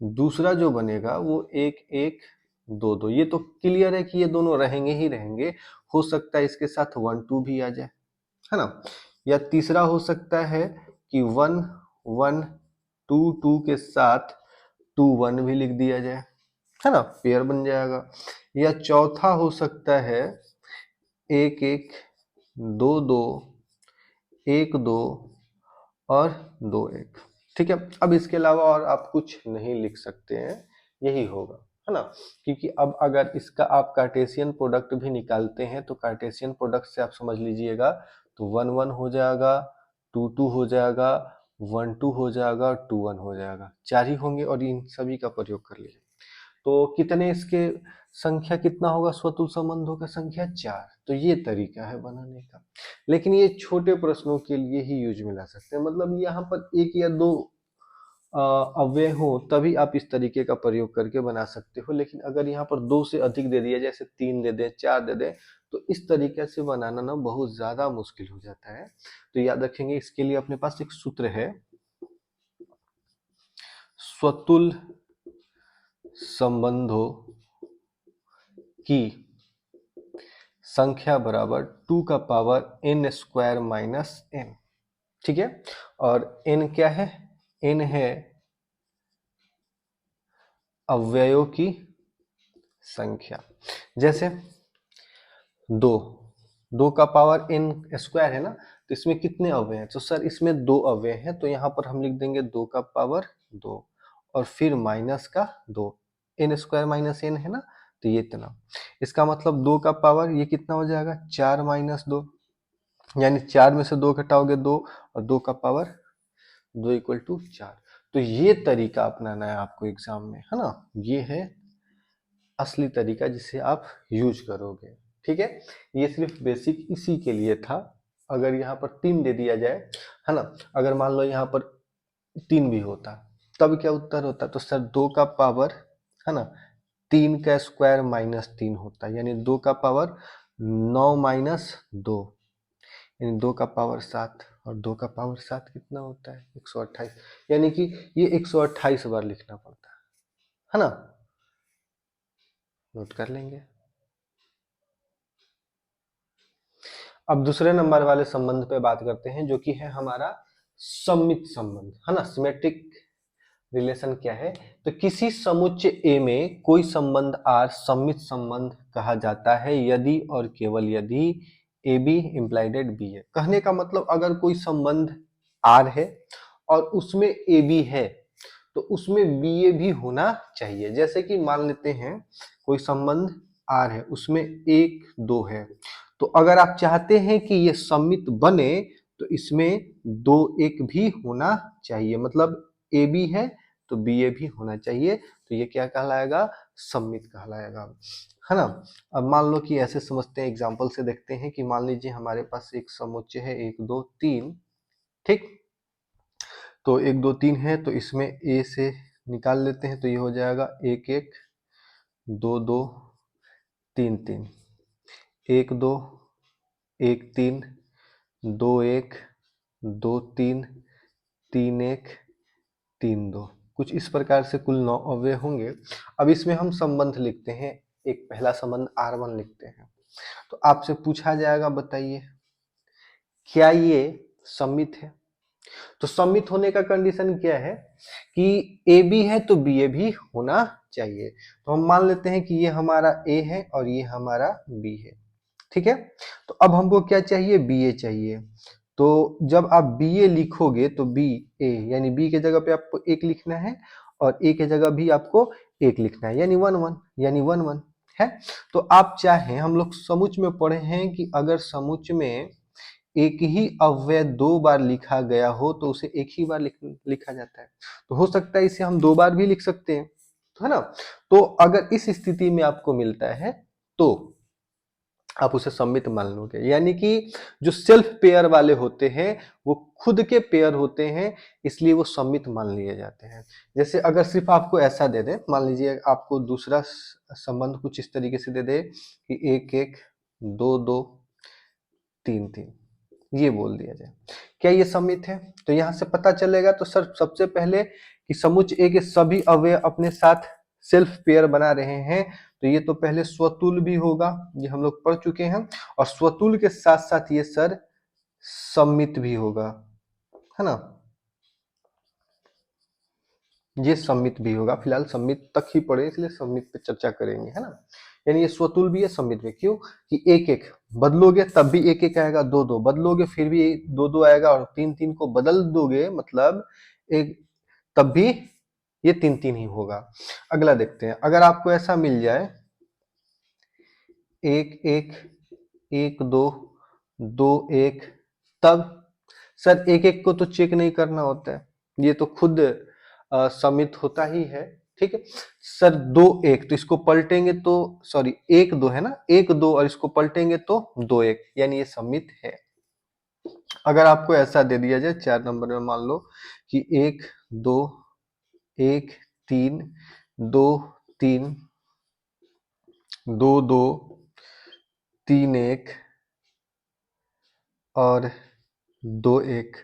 दूसरा जो बनेगा वो 1 1 2 2, ये तो क्लियर है कि ये दोनों रहेंगे ही रहेंगे। हो सकता है इसके साथ 1 2 भी आ जाए, है ना। या तीसरा हो सकता है कि 1 1 2 2 के साथ 2 1 भी लिख दिया जाए, है ना, पेयर बन जाएगा। या चौथा हो सकता है 1 1 2 2 1 2 और 2 1, ठीक है। अब इसके अलावा और आप कुछ नहीं लिख सकते हैं, यही होगा, है ना। क्योंकि अब अगर इसका आप कार्टेशियन प्रोडक्ट भी निकालते हैं तो कार्टेशियन प्रोडक्ट से आप समझ लीजिएगा, तो 1 1 हो जाएगा, 2 2 हो जाएगा, 1 2 हो जाएगा और 2 1 हो जाएगा, 4 ही होंगे और इन सभी का प्रयोग कर लीजिए। तो कितने इसके संख्या कितना होगा, स्वतुल संबंधों का संख्या 4। तो ये तरीका है बनाने का। लेकिन ये छोटे प्रश्नों के लिए ही यूज में ला सकते हैं, मतलब यहाँ पर 1 या 2 अव्यय हो तभी आप इस तरीके का प्रयोग करके बना सकते हो। लेकिन अगर यहाँ पर 2 से अधिक दे दिया, जैसे 3 दे दें, 4 दे दें, तो इस तरीके से बनाना ना बहुत ज्यादा मुश्किल हो जाता है। तो याद रखेंगे, इसके लिए अपने पास एक सूत्र है, स्वतुल संबंधों की संख्या बराबर 2 का power n square minus n, ठीक है। और n क्या है, n है अव्ययों की संख्या। जैसे 2 का पावर n स्क्वायर है ना, तो इसमें कितने अव्यय हैं, तो सर इसमें 2 अव्यय हैं, तो यहाँ पर हम लिख देंगे 2 का पावर 2 और फिर माइनस का 2, n स्क्वायर माइनस n है ना, तो ये इतना। इसका मतलब 2 का पावर ये कितना हो जाएगा, 4 माइनस 2, यानी 4 में से 2 घटाओगे 2, और 2 का पावर 2 इक्वल टू 4। तो ये तरीका अपनाना है आपको एग्जाम में, है ना। ये है असली तरीका जिसे आप यूज करोगे, ठीक है। ये सिर्फ बेसिक इसी के लिए था। अगर यहाँ पर 3 दे दिया जाए, है ना, अगर मान लो यहाँ पर 3 भी होता तब क्या उत्तर होता, तो सर 2 का पावर, है ना, 3 का स्क्वायर माइनस 3 होता है, यानी 2 का पावर 9 माइनस 2, यानी 2 का पावर 7, और 2 का पावर 7 कितना होता है, 128, यानी कि ये 128 बार लिखना पड़ता है ना। नोट कर लेंगे। अब दूसरे नंबर वाले संबंध पे बात करते हैं, जो कि है हमारा सममित संबंध, है ना। सिमेट्रिक रिलेशन क्या है, तो किसी समुच्चय ए में कोई संबंध आर सममित संबंध कहा जाता है यदि और केवल यदि ए बी इम्प्लाइडेड बी है। कहने का मतलब अगर कोई संबंध आर है और उसमें ए बी है, तो उसमें बी ए भी होना चाहिए। जैसे कि मान लेते हैं कोई संबंध आर है, उसमें 1 2 है, तो अगर आप चाहते हैं कि ये सममित बने तो इसमें 2 1 भी होना चाहिए, मतलब ए बी है तो बी ए भी होना चाहिए, तो ये क्या कहलाएगा, सममित कहलाएगा, है ना। अब मान लो कि ऐसे समझते हैं, एग्जांपल से देखते हैं कि मान लीजिए हमारे पास एक समुच्चय है 1 2 3, ठीक। तो 1 2 3 है, तो इसमें ए से निकाल लेते हैं, तो ये हो जाएगा 1 1 2 2 3 3, 1 2 1 3 2 1 2 3 3 1 3 2, कुछ इस प्रकार से कुल 9 अव्यय होंगे। अब इसमें हम संबंध लिखते हैं, एक पहला संबंध R1 लिखते हैं। तो आपसे पूछा जाएगा, बताइए क्या ये सममित है। तो सममित होने का कंडीशन क्या है कि ए बी है तो बी ए भी होना चाहिए। तो हम मान लेते हैं कि ये हमारा ए है और ये हमारा बी है, ठीक है। तो अब हमको क्या चाहिए, बी ए चाहिए। तो जब आप बी ए लिखोगे तो बी ए, यानी बी के जगह पे आपको 1 लिखना है और ए के जगह भी आपको 1 लिखना है, यानी 1 1, यानी 1 1 है। तो आप चाहें, हम लोग समुच्चय में पढ़े हैं कि अगर समुच्चय में एक ही अव्यय दो बार लिखा गया हो तो उसे एक ही बार लिखा जाता है। तो हो सकता है इसे हम दो बार भी लिख सकते हैं, है ना। तो अगर इस स्थिति में आपको मिलता है तो आप उसे सम्मित मान लोगे, यानी कि जो सेल्फ पेयर वाले होते हैं वो खुद के पेयर होते हैं, इसलिए वो सम्मित मान लिए जाते हैं। जैसे अगर सिर्फ आपको ऐसा दे दे, मान लीजिए आपको दूसरा संबंध कुछ इस तरीके से दे दे कि 1 1 2 2 3 3, ये बोल दिया जाए, क्या ये सम्मित है? तो यहाँ से पता चलेगा तो सर सबसे पहले कि समुच्च ए के सभी अवयव अपने साथ सेल्फ पेयर बना रहे हैं, तो ये तो पहले स्वतुल भी होगा, ये हम लोग पढ़ चुके हैं, और स्वतुल के साथ साथ ये सर सम्मित भी होगा, है ना। ये सम्मित भी होगा, फिलहाल सम्मित तक ही पढ़े इसलिए सम्मित पे चर्चा करेंगे, है ना। यानी ये स्वतुल भी है, सम्मित भी। क्यों कि 1 1 बदलोगे तब भी 1 1 आएगा, 2 2 बदलोगे फिर भी 2 2 आएगा, और 3 3 को बदल दोगे मतलब एक, तब भी ये 3 3 ही होगा। अगला देखते हैं, अगर आपको ऐसा मिल जाए 1 1 1 2 2 1, तब सर 1 1 को तो चेक नहीं करना होता है, ये तो खुद सम्मित होता ही है, ठीक है। सर 2 1 तो इसको पलटेंगे तो सॉरी 1 2 है ना, 1 2 और इसको पलटेंगे तो 2 1, यानी ये सम्मित है। अगर आपको ऐसा दे दिया जाए 4 नंबर में, मान लो कि 1 2 1 3 2 3 2 2 3 1 और 2 1,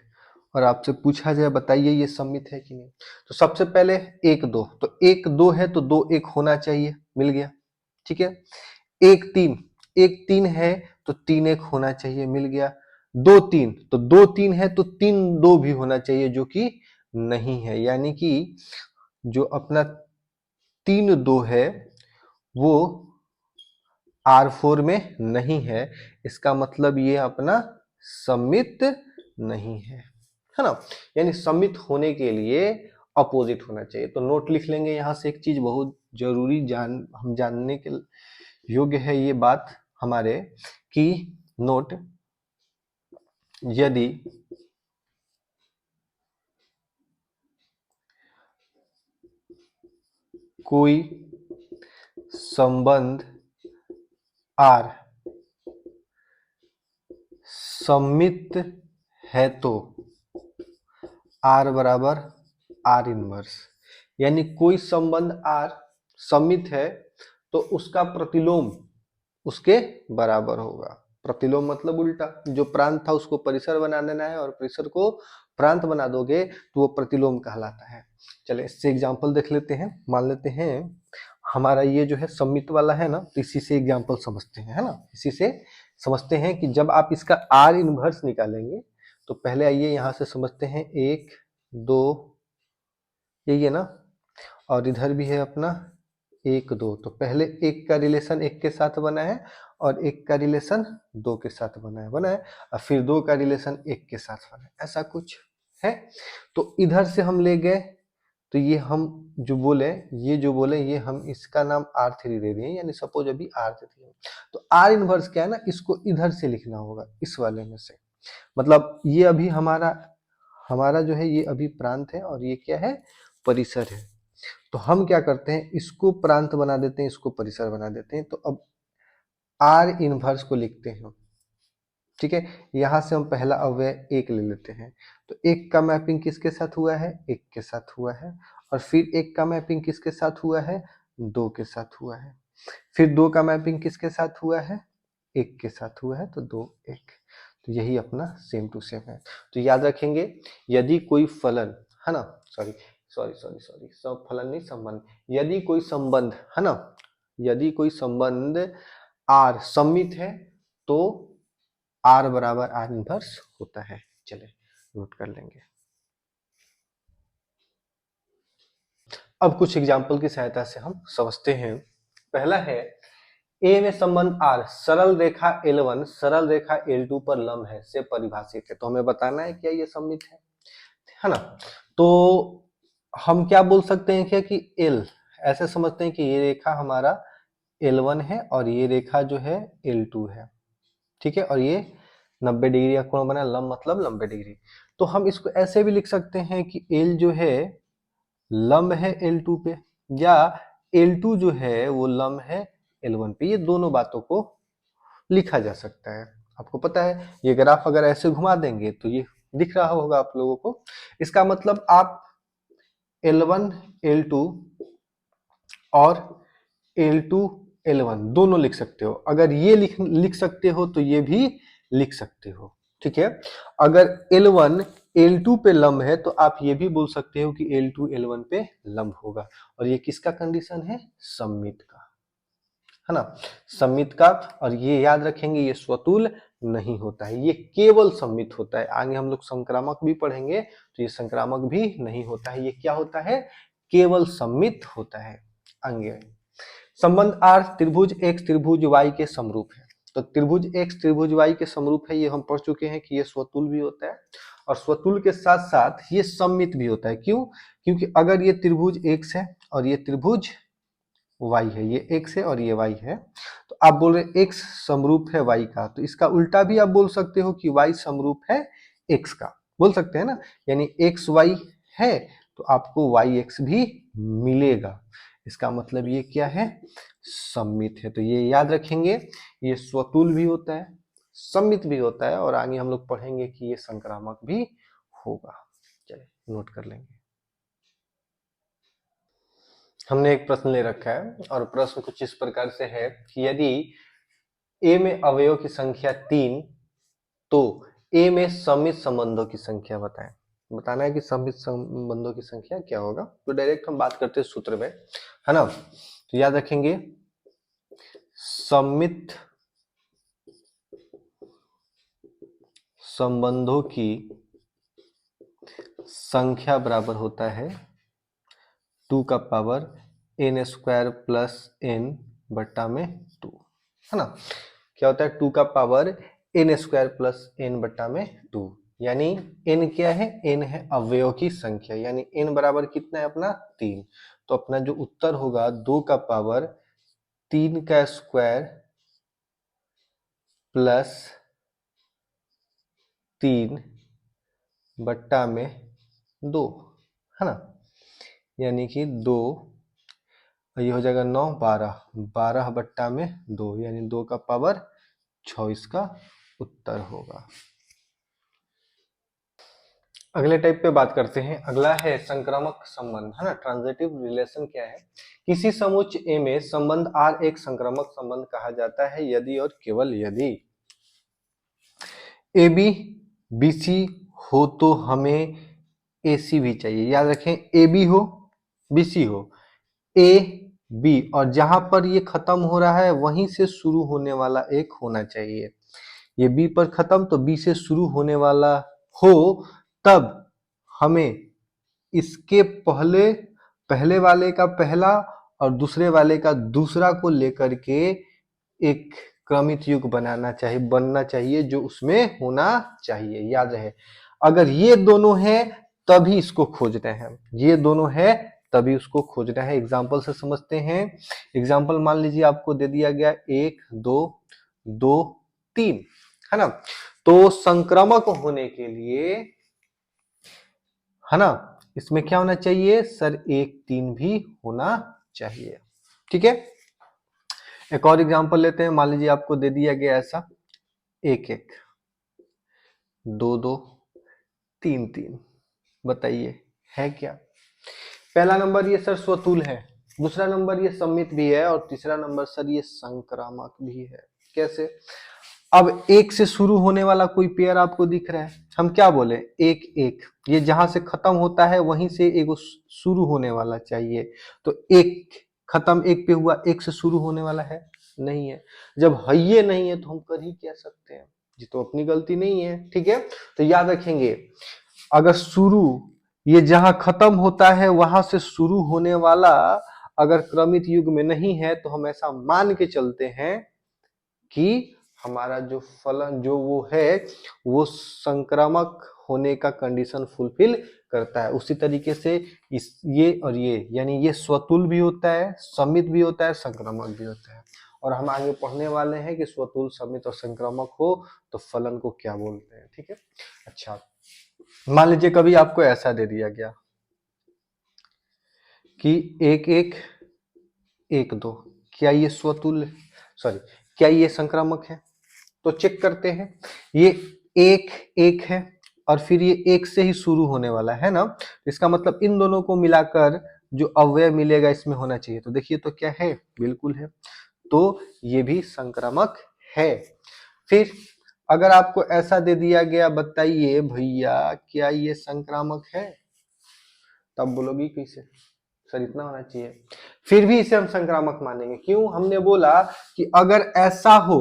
और आपसे पूछा जाए बताइए ये सम्मित है कि नहीं, तो सबसे पहले 1 2, तो 1 2 है तो 2 1 होना चाहिए, मिल गया, ठीक है। 1 3, 1 3 है तो 3 1 होना चाहिए, मिल गया। 2 3, तो 2 3 है तो 3 2 भी होना चाहिए, जो कि नहीं है, यानी कि जो अपना 3 2 है वो R4 में नहीं है, इसका मतलब ये अपना सम्मित नहीं है ना। यानी सम्मित होने के लिए अपोजिट होना चाहिए। तो नोट लिख लेंगे यहाँ से, एक चीज बहुत जरूरी हम जानने के योग्य है ये बात हमारे, कि नोट, यदि कोई संबंध R सम्मित है तो R बराबर R इनवर्स, यानी कोई संबंध R सम्मित है तो उसका प्रतिलोम उसके बराबर होगा। प्रतिलोम मतलब उल्टा, जो प्रांत था उसको परिसर बना देना है, और परिसर को प्रांत बना दोगे तो वो प्रतिलोम कहलाता है। चले इससे एग्जांपल देख लेते हैं। मान लेते हैं हमारा ये जो है सम्मित वाला है ना, तो इसी से एग्जांपल समझते हैं, है ना। इसी से समझते हैं कि जब आप इसका R इनवर्स निकालेंगे, तो पहले आइए यहाँ से समझते हैं 1 2, यही है ना, और इधर भी है अपना 1 2, तो पहले 1 का रिलेशन 1 के साथ बना है, और 1 का रिलेशन 2 के साथ बना है, और फिर 2 का रिलेशन 1 के साथ बना है, ऐसा कुछ है। तो इधर से हम ले गए, तो ये हम जो बोले, ये हम इसका नाम R3 दे दिए, यानी सपोज अभी R3 है, तो R इनवर्स क्या है ना, इसको इधर से लिखना होगा, इस वाले में से। मतलब ये अभी हमारा जो है ये अभी प्रांत है, और ये क्या है, परिसर है। तो हम क्या करते हैं, इसको प्रांत बना देते हैं, इसको परिसर बना देते हैं। तो अब R इनवर्स को लिखते हैं, ठीक है। यहां से हम पहला अवयव 1 ले लेते हैं, तो 1 का मैपिंग किसके साथ हुआ है, 1 के साथ हुआ है, और फिर 1 का मैपिंग किसके साथ हुआ है, 2 के साथ हुआ है, फिर 2 का मैपिंग किसके साथ हुआ है, 1 के साथ हुआ है, तो 2 1, तो यही अपना सेम टू सेम है। तो याद रखेंगे, यदि कोई फलन, है ना, सॉरी सॉरी सॉरी सॉरी सब फलन नहीं, संबंध, यदि कोई संबंध, है ना, यदि कोई संबंध R सम्मित है तो R बराबर R इनवर्स होता है। चले नोट कर लेंगे। अब कुछ एग्जाम्पल की सहायता से हम समझते हैं। पहला है, ए में संबंध R सरल रेखा L1 सरल रेखा L2 पर लंब है से परिभाषित है। तो हमें बताना है क्या ये सम्मित है ना। तो हम क्या बोल सकते हैं क्या कि L, ऐसे समझते हैं कि ये रेखा हमारा L1 है और ये रेखा जो है L2 है, ठीक है, और ये 90 डिग्री का कोण बना, लंब मतलब 90 डिग्री। तो हम इसको ऐसे भी लिख सकते हैं कि L जो है लंब है L2 पे, या L2 जो है वो लंब है L1 पे। ये दोनों बातों को लिखा जा सकता है। आपको पता है ये ग्राफ अगर ऐसे घुमा देंगे तो ये दिख रहा होगा आप लोगों को। इसका मतलब आप L1 L2 और L2 L1 दोनों लिख सकते हो। अगर ये लिख सकते हो तो ये भी लिख सकते हो, ठीक है। अगर L1 L2 पे लंब है तो आप ये भी बोल सकते हो कि L2 L1 पे लंब होगा। और ये किसका कंडीशन है? सममित का, है ना, सममित का। और ये याद रखेंगे ये स्वतुल नहीं होता है, ये केवल सममित होता है। आगे हम लोग संक्रामक भी पढ़ेंगे तो ये संक्रामक भी नहीं होता है, ये क्या होता है? केवल सममित होता है। आगे संबंध आर त्रिभुज एक्स त्रिभुज वाई के समरूप है। तो त्रिभुज एक्स त्रिभुज वाई के समरूप है, ये हम पढ़ चुके हैं कि ये स्वतुल भी होता है और स्वतुल के साथ साथ ये सममित भी होता है। क्यों? क्योंकि अगर ये त्रिभुज एक्स है और ये त्रिभुज वाई है, ये एक्स है और ये वाई है, तो आप बोल रहे एक्स समरूप है वाई का, तो इसका उल्टा भी आप बोल सकते हो कि वाई समरूप है एक्स का, बोल सकते हैं ना। यानी एक्स वाई है तो आपको वाई एक्स भी मिलेगा। इसका मतलब ये क्या है? सममित है। तो ये याद रखेंगे, ये स्वतुल भी होता है, सममित भी होता है, और आगे हम लोग पढ़ेंगे कि ये संक्रामक भी होगा। चलिए नोट कर लेंगे। हमने एक प्रश्न ले रखा है और प्रश्न कुछ इस प्रकार से है कि यदि ए में अवयव की संख्या 3 तो ए में सममित संबंधों की संख्या बताएं। बताना है कि सममित संबंधों की संख्या क्या होगा। तो डायरेक्ट हम बात करते हैं सूत्र में, है ना। तो याद रखेंगे सममित संबंधों की संख्या बराबर होता है 2 का power n square plus n बट्टा में 2, है ना। क्या होता है? 2 का power n square plus n बट्टा में 2, यानी n क्या है? n है अवयव की संख्या, यानी n बराबर कितना है अपना? 3। तो अपना जो उत्तर होगा 2 का पावर 3 का स्क्वायर प्लस 3 बट्टा में 2, है ना। यानी कि 2, ये हो जाएगा 9, 12, 12 बट्टा में 2, यानी 2 का पावर 6 इसका उत्तर होगा। अगले टाइप पे बात करते हैं। अगला है संक्रामक संबंध, है ना। ट्रांजिटिव रिलेशन क्या है? किसी समुच्चय ए में संबंध आर एक संक्रामक संबंध कहा जाता है यदि और केवल यदि ए बी बी सी हो तो हमें ए सी भी चाहिए। याद रखें, ए बी हो बी सी हो, ए बी और जहां पर ये खत्म हो रहा है वहीं से शुरू होने वाला एक होना चाहिए। ये बी पर खत्म तो बी से शुरू होने वाला हो, तब हमें इसके पहले पहले वाले का पहला और दूसरे वाले का दूसरा को लेकर के एक क्रमित युग बनना चाहिए जो उसमें होना चाहिए। याद रहे, अगर ये दोनों हैं तभी इसको खोजना है, ये दोनों है तभी उसको खोजना है। एग्जाम्पल से समझते हैं। एग्जाम्पल मान लीजिए आपको दे दिया गया 1 2 2 3, है ना। तो संक्रामक होने के लिए, है ना, इसमें क्या होना चाहिए सर? 1 3 भी होना चाहिए, ठीक है। एक और एग्जांपल लेते हैं। मान लीजिए आपको दे दिया गया ऐसा 1 1 2 2 3 3, बताइए है क्या? पहला नंबर ये सर स्वतुल है, दूसरा नंबर ये सममित भी है और तीसरा नंबर सर ये संक्रामक भी है। कैसे? अब एक से शुरू होने वाला कोई पेयर आपको दिख रहा है, हम क्या बोले? 1 1, ये जहां से खत्म होता है वहीं से एक शुरू होने वाला चाहिए। तो एक खत्म एक पे हुआ, एक से शुरू होने वाला है नहीं है। जब है ये नहीं है तो हम कर ही क्या सकते हैं? ये तो अपनी गलती नहीं है, ठीक है। तो याद रखेंगे, अगर शुरू ये जहां खत्म होता है वहां से शुरू होने वाला अगर क्रमित युग में नहीं है तो हम ऐसा मान के चलते हैं कि हमारा जो फलन जो वो है वो संक्रामक होने का कंडीशन फुलफिल करता है। उसी तरीके से ये और ये, यानी ये स्वतुल भी होता है, समित भी होता है, संक्रामक भी होता है। और हम आगे पढ़ने वाले हैं कि स्वतुल, समित और संक्रामक हो तो फलन को क्या बोलते हैं। ठीक है, अच्छा मान लीजिए कभी आपको ऐसा दे दिया गया कि 1 1 1 2, क्या ये स्वतुल, सॉरी क्या ये संक्रामक है? तो चेक करते हैं। ये 1 1 है और फिर ये 1 से ही शुरू होने वाला है ना, इसका मतलब इन दोनों को मिलाकर जो अवयव मिलेगा इसमें होना चाहिए। तो देखिए तो क्या है, बिल्कुल है, तो ये भी संक्रामक है। फिर अगर आपको ऐसा दे दिया गया, बताइए भैया क्या ये संक्रामक है? तब बोलोगी कैसे सर, इतना होना चाहिए। फिर भी इसे हम संक्रामक मानेंगे। क्यों? हमने बोला कि अगर ऐसा हो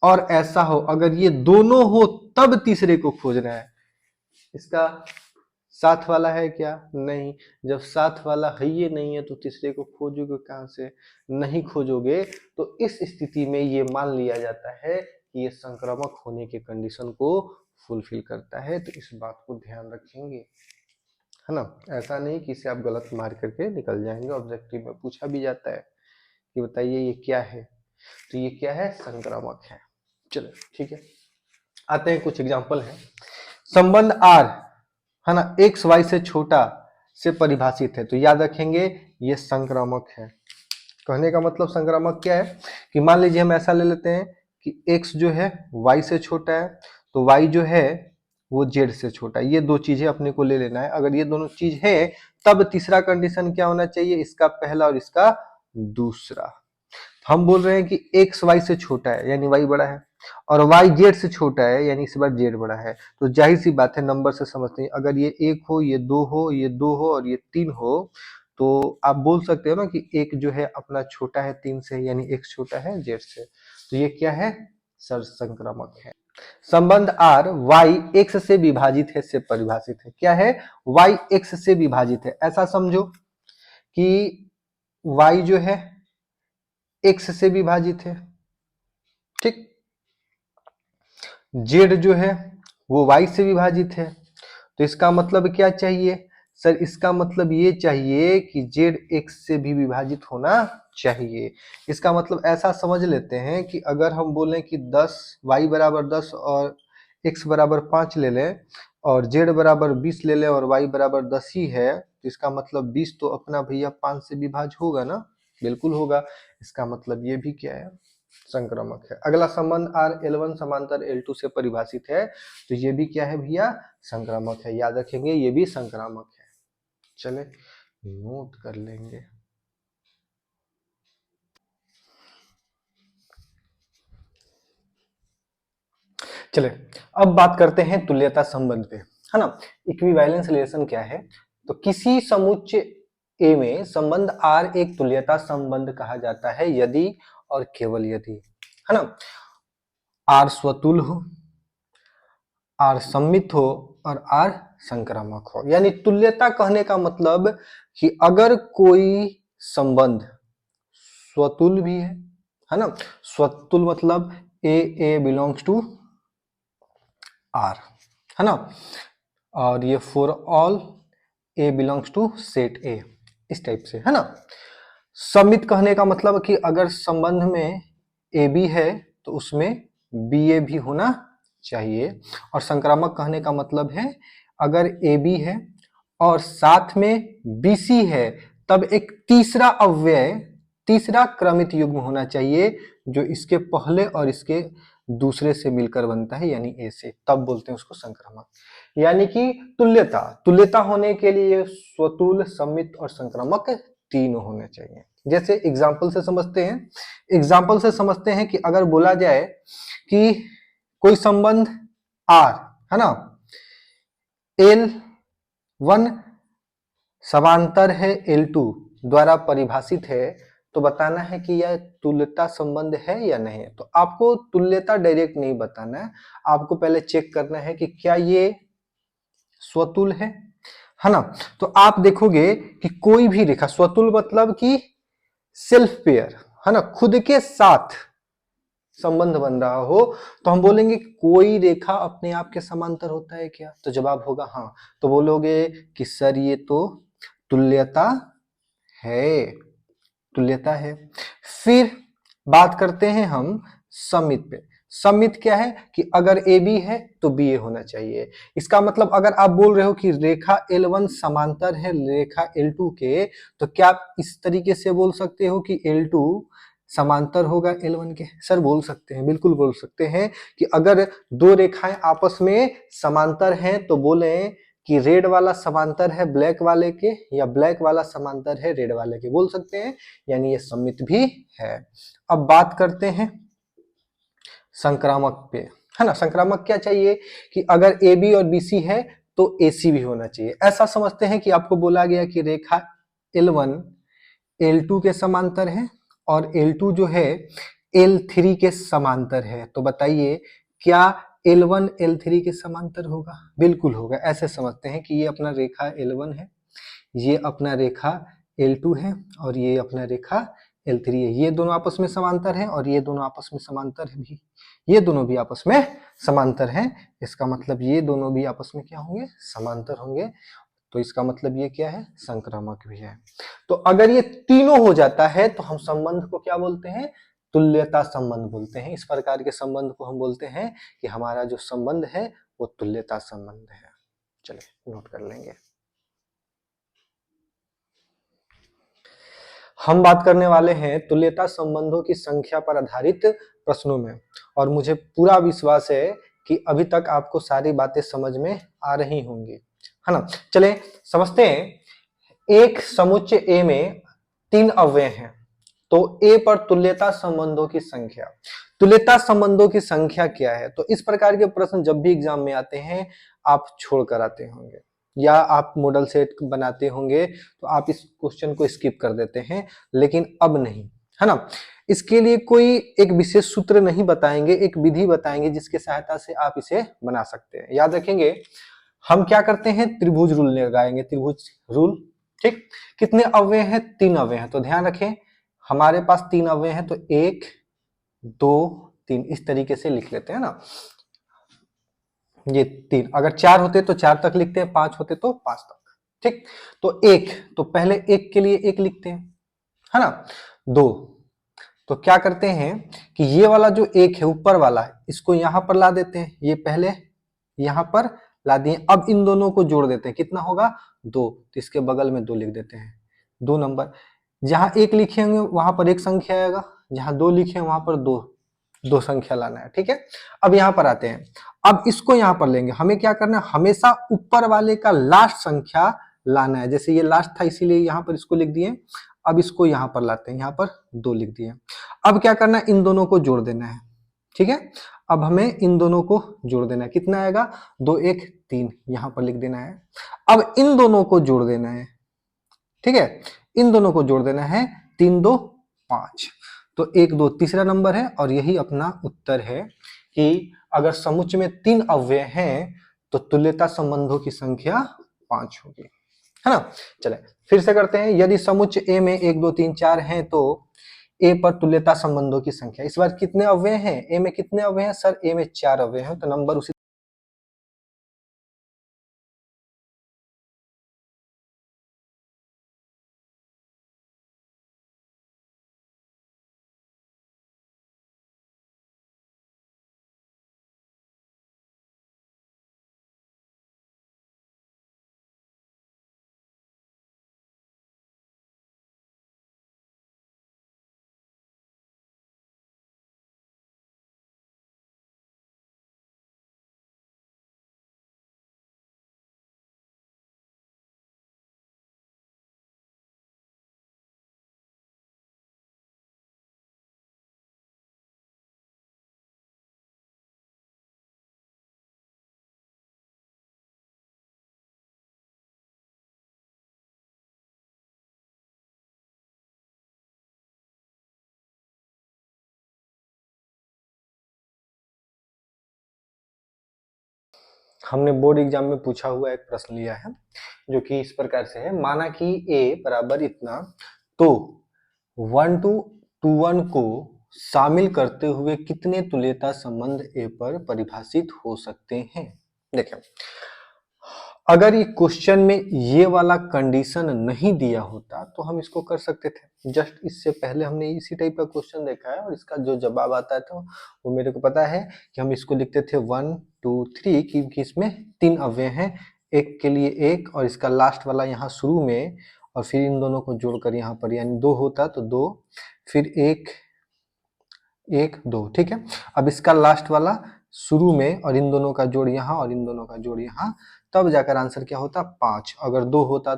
और ऐसा हो, अगर ये दोनों हो तब तीसरे को खोजना है। इसका साथ वाला है क्या? नहीं। जब साथ वाला है ये नहीं है तो तीसरे को खोजोगे कहां से? नहीं खोजोगे। तो इस स्थिति में ये मान लिया जाता है कि ये संक्रामक होने के कंडीशन को फुलफिल करता है। तो इस बात को ध्यान रखेंगे, है ना। ऐसा नहीं कि इसे आप गलत मार करके निकल जाएंगे। ऑब्जेक्टिव में पूछा भी जाता है कि बताइए ये क्या है, तो ये क्या है? संक्रामक है। चलो ठीक है, आते हैं कुछ एग्जांपल है। संबंध आर, है ना, एक्स वाई से छोटा से परिभाषित है, तो याद रखेंगे ये संक्रामक है। कहने का मतलब संक्रामक क्या है कि मान लीजिए हम ऐसा ले लेते हैं कि x जो है y से छोटा है, तो y जो है वो z से छोटा है। ये दो चीजें अपने को ले लेना है। अगर ये दोनों चीज है तब तीसरा कंडीशन क्या होना चाहिए? इसका पहला और इसका दूसरा। हम बोल रहे हैं कि x y से छोटा है यानी y बड़ा है, और y z से छोटा है यानी इस बार z बड़ा है। तो जाहिर सी बात है, नंबर से समझते हैं, अगर ये 1 हो, ये 2 हो, ये 2 हो और ये 3 हो, तो आप बोल सकते हो ना कि एक जो है अपना छोटा है 3 से, यानी x छोटा है z से। तो ये क्या है? सर संक्रामक है। संबंध r y x से विभाजित है से परिभाषित है। क्या है? y x से विभाजित है। ऐसा समझो कि y जो है x से विभाजित है, ठीक, z जो है वो y से विभाजित है। तो इसका मतलब क्या चाहिए? सर इसका मतलब ये चाहिए कि z x से भी विभाजित होना चाहिए। इसका मतलब ऐसा समझ लेते हैं कि अगर हम बोलें कि 10 y बराबर 10 और x बराबर 5 ले लें और z बराबर 20 ले लें और y बराबर 10 ही है, तो इसका मतलब 20 तो अपना भैया 5 से विभाज्य होगा ना? बिल्कुल होगा। इसका मतलब ये भी क्या है? संक्रामक है। अगला संबंध R L1 समांतर L2 से परिभाषित है, तो ये भी क्या है भैया? संक्रामक है। याद रखेंगे ये भी संक्रामक है। चले नोट कर लेंगे। चले अब बात करते हैं तुल्यता संबंध पे, है ना। इक्विवेलेंस रिलेशन क्या है? तो किसी समुच्चय A में संबंध R एक तुल्यता संबंध कहा जाता है यदि और केवल यदि, है ना, R स्वतुल हो, R सम्मित हो और R संक्रामक हो। यानी तुल्यता कहने का मतलब कि अगर कोई संबंध स्वतुल भी है ना, स्वतुल मतलब A बिलोंग्स टू R, है ना, और ये for all A belongs to set A, इस टाइप से, है ना। सम्मित कहने का मतलब कि अगर संबंध में AB है तो उसमें BA भी होना चाहिए। और संक्रामक कहने का मतलब है अगर AB है और साथ में BC है तब एक तीसरा अव्यय, तीसरा क्रमित युग्म होना चाहिए जो इसके पहले और इसके दूसरे से मिलकर बनता है यानी A से, तब बोलते हैं उसको संक्रामक। यानी कि तुल्यता, तुल्यता होने के लिए स्वतुल, सम्मित और संक्रामक तीनों होने चाहिए। जैसे एग्जाम्पल से समझते हैं, एग्जाम्पल से समझते हैं कि अगर बोला जाए कि कोई संबंध R, है ना, L1 समांतर है L2 द्वारा परिभाषित है, तो बताना है कि यह तुल्यता संबंध है या नहीं। तो आपको तुल्यता डायरेक्ट नहीं बताना है, आपको पहले चेक करना है कि क्या ये स्वतुल है ना। तो आप देखोगे कि कोई भी रेखा, स्वतुल मतलब कि सेल्फ पेयर, है ना, खुद के साथ संबंध बन रहा हो, तो हम बोलेंगे कोई रेखा अपने आप के समांतर होता है क्या? तो जवाब होगा हाँ। तो बोलोगे कि सर ये तो तुल्यता है, तुल्यता है। फिर बात करते हैं हम सममित पे। सममित क्या है कि अगर ए बी है तो बी ए होना चाहिए। इसका मतलब अगर आप बोल रहे हो कि रेखा L1 समांतर है रेखा L2 के, तो क्या आप इस तरीके से बोल सकते हो कि L2 समांतर होगा L1 के? सर बोल सकते हैं, बिल्कुल बोल सकते हैं कि अगर दो रेखाएं आपस में समांतर हैं तो बोले कि रेड वाला समांतर है ब्लैक वाले के, या ब्लैक वाला समांतर है रेड वाले के, बोल सकते हैं, यानी ये सममित भी है। अब बात करते हैं संक्रामक पे, है ना। संक्रामक क्या चाहिए कि अगर ए बी और बी सी है तो ए सी भी होना चाहिए। ऐसा समझते हैं कि आपको बोला गया कि रेखा L1 L2 के समांतर है और L2 जो है L3 के समांतर है, तो बताइए क्या L1 L3 के समांतर होगा? बिल्कुल होगा। ऐसे समझते हैं कि ये अपना रेखा L1 है, ये अपना रेखा L2 है और ये अपना रेखा L3 है। ये दोनों आपस में समांतर हैं और ये दोनों आपस में समांतर है भी, ये दोनों भी आपस में समांतर हैं। इसका मतलब ये दोनों भी आपस में क्या होंगे? समांतर होंगे। तो इसका मतलब ये क्या है? संक्रामक भी है। तो अगर ये तीनों हो जाता है तो हम संबंध को क्या बोलते हैं? तुल्यता संबंध बोलते हैं। इस प्रकार के संबंध को हम बोलते हैं कि हमारा जो संबंध है वो तुल्यता संबंध है। चलिए नोट कर लेंगे। हम बात करने वाले हैं तुल्यता संबंधों की संख्या पर आधारित प्रश्नों में, और मुझे पूरा विश्वास है कि अभी तक आपको सारी बातें समझ में आ रही होंगी, है ना। चले समझते हैं। एक समुच्चय ए में 3 अवयव हैं, तो ए पर तुल्यता संबंधों की संख्या, तुल्यता संबंधों की संख्या क्या है? तो इस प्रकार के प्रश्न जब भी एग्जाम में आते हैं आप छोड़ कर आते होंगे, या आप मॉडल सेट बनाते होंगे तो आप इस क्वेश्चन को स्किप कर देते हैं, लेकिन अब नहीं, है ना। इसके लिए कोई एक विशेष सूत्र नहीं बताएंगे, एक विधि बताएंगे जिसके सहायता से आप इसे बना सकते हैं। याद रखेंगे, हम क्या करते हैं? त्रिभुज रूल लगाएंगे, त्रिभुज रूल। ठीक, कितने अवयव हैं? 3 अवयव हैं। तो ध्यान रखें हमारे पास 3 अवयव हैं, तो 1 2 3 इस तरीके से लिख लेते हैं ना। ये 3, अगर 4 होते तो 4 तक लिखते हैं, 5 होते तो 5 तक। ठीक, तो 1, तो पहले 1 के लिए 1 लिखते हैं, है ना। 2, तो क्या करते हैं कि ये वाला जो 1 है ऊपर वाला है इसको यहां पर ला देते हैं, ये पहले यहां पर ला दिए। अब इन दोनों को जोड़ देते हैं, कितना होगा? 2, तो इसके बगल में 2 लिख देते हैं। 2 नंबर, जहां 1 लिखेंगे वहां पर 1 संख्या आएगा, जहां 2 लिखे वहां पर 2 संख्या लाना है। ठीक है, अब यहां पर आते हैं। अब इसको यहां पर लेंगे, हमें क्या करना है? हमेशा ऊपर वाले का लास्ट संख्या लाना है। जैसे ये लास्ट था इसीलिए यहां पर इसको लिख दिए। अब इसको यहां पर लाते हैं, यहां पर 2 लिख दिए। अब क्या करना है? इन दोनों को जोड़ देना है। ठीक है, अब हमें इन दोनों को जोड़ देना है। कितना आएगा? 2 1 3, यहां पर लिख देना है। अब इन दोनों को जोड़ देना है। ठीक है, इन दोनों को जोड़ देना है। 3 2 5, तो 1 2 तीसरा नंबर है, और यही अपना उत्तर है कि अगर समुच्चय में 3 अवयव हैं तो तुल्यता संबंधों की संख्या 5 होगी, है ना। चले फिर से करते हैं। यदि समुच्चय ए में 1 2 3 4 हैं तो ए पर तुल्यता संबंधों की संख्या, इस बार कितने अवयव हैं? ए में कितने अवयव हैं? सर ए में 4 अवयव हैं, तो नंबर उसी हमने बोर्ड एग्जाम में पूछा हुआ एक प्रश्न लिया है जो कि इस प्रकार से है। माना कि ए बराबर इतना, तो 1 to 2 1 को शामिल करते हुए कितने तुल्यता संबंध ए पर परिभाषित हो सकते हैं। देखिए, अगर ये क्वेश्चन में ये वाला कंडीशन नहीं दिया होता तो हम इसको कर सकते थे। जस्ट इससे पहले हमने इसी टाइप का क्वेश्चन देखा है और इसका जो जवाब आता था वो मेरे को पता है कि हम इसको लिखते थे 1 2 3, क्योंकि इसमें 3 अव्यय हैं, एक के लिए एक और इसका लास्ट वाला यहाँ शुरू में, और फिर इन दोनों को जोड़कर यहाँ पर यानी 2 होता तो 2, फिर 1 1 2, ठीक है। अब इसका लास्ट वाला शुरू में और इन दोनों का जोड़ यहाँ और इन दोनों का जोड़ यहाँ, तब जाकर आंसर क्या होता 5। अगर 2 होता,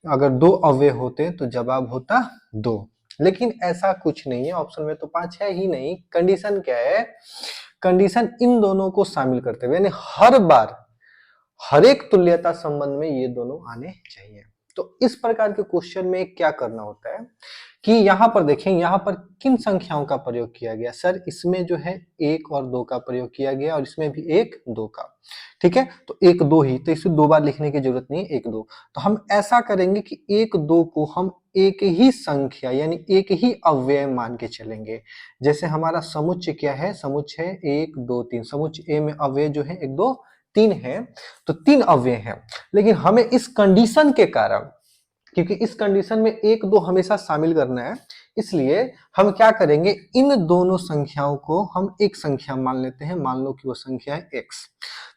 अगर 2 अव्यय होते तो जवाब होता 2, लेकिन ऐसा कुछ नहीं है, ऑप्शन में तो 5 है ही नहीं। कंडीशन क्या है, कंडीशन इन दोनों को शामिल करते हुए यानी हर बार हर एक तुल्यता संबंध में ये दोनों आने चाहिए। तो इस प्रकार के क्वेश्चन में क्या करना होता है कि यहाँ पर देखें, यहाँ पर किन संख्याओं का प्रयोग किया गया। सर इसमें जो है 1 और 2 का प्रयोग किया गया और इसमें भी 1 2 का, ठीक है। तो 1 2 ही, तो इसे 2 बार लिखने की जरूरत नहीं, 1 2। तो हम ऐसा करेंगे कि 1 2 को हम एक ही संख्या यानी एक ही अव्यय मान के चलेंगे। जैसे हमारा समुच्चय क्या है, समुच्चय है 1 2 3, समुच्चय ए में अव्यय जो है 1 2 3 है, तो 3 अव्यय हैं। लेकिन हमें इस कंडीशन के कारण, क्योंकि इस कंडीशन में 1 2 हमेशा शामिल करना है, इसलिए हम क्या करेंगे, इन दोनों संख्याओं को हम एक संख्या मान लेते हैं। मान लो कि वो संख्या है x।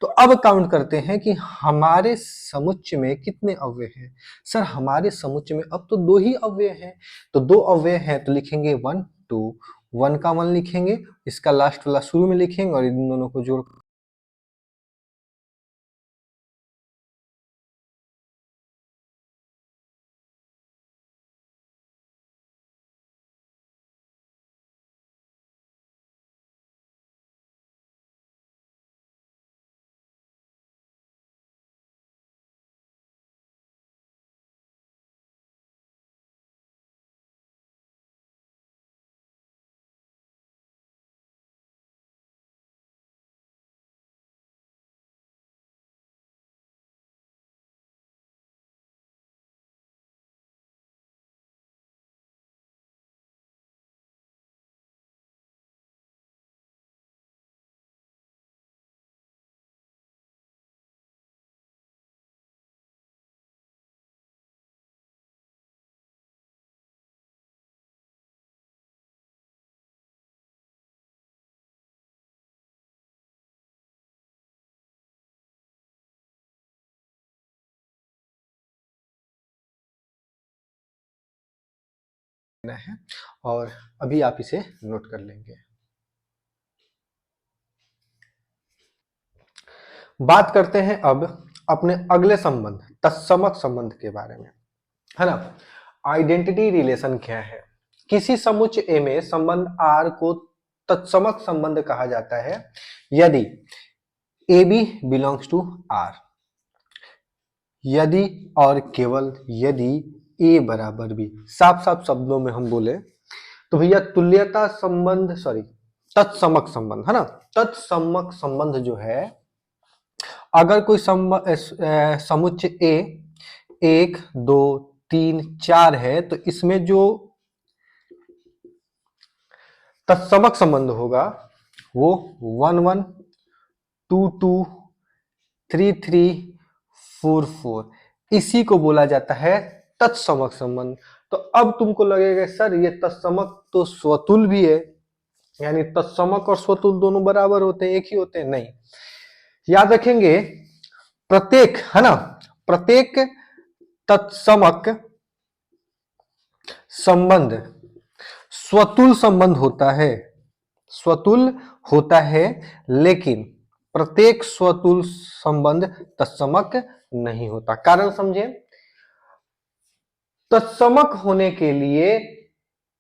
तो अब काउंट करते हैं कि हमारे समुच्चय में कितने अव्यय हैं। सर हमारे समुच्चय में अब तो 2 ही अव्यय हैं, तो 2 अव्यय हैं तो लिखेंगे 1 2, 1 का 1 लिखेंगे, इसका लास्ट वाला शुरू में लिखेंगे और इन दोनों को जोड़ है और अभी आप इसे नोट कर लेंगे। बात करते हैं अब अपने अगले संबंध तत्समक संबंध के बारे में, है ना। आइडेंटिटी रिलेशन क्या है। किसी समुच्चय ए में संबंध आर को तत्समक संबंध कहा जाता है यदि a B belongs to R, यदि और केवल यदि ए बराबर बी। साफ साफ शब्दों में हम बोले तो भैया तुल्यता संबंध, सॉरी तत्समक संबंध, है ना। तत्समक संबंध जो है, अगर कोई समुच्चय ए 1 2 3 4 है तो इसमें जो तत्समक संबंध होगा वो 1 1 2 2 3 3 4 4, इसी को बोला जाता है तत्समक संबंध। तो अब तुमको लगेगा सर ये तत्समक तो स्वतुल भी है, यानी तत्समक और स्वतुल दोनों बराबर होते हैं, एक ही होते हैं। नहीं, याद रखेंगे प्रत्येक, है ना, प्रत्येक तत्समक संबंध स्वतुल संबंध होता है, स्वतुल होता है, लेकिन प्रत्येक स्वतुल संबंध तत्समक नहीं होता। कारण समझे, तत्समक होने के लिए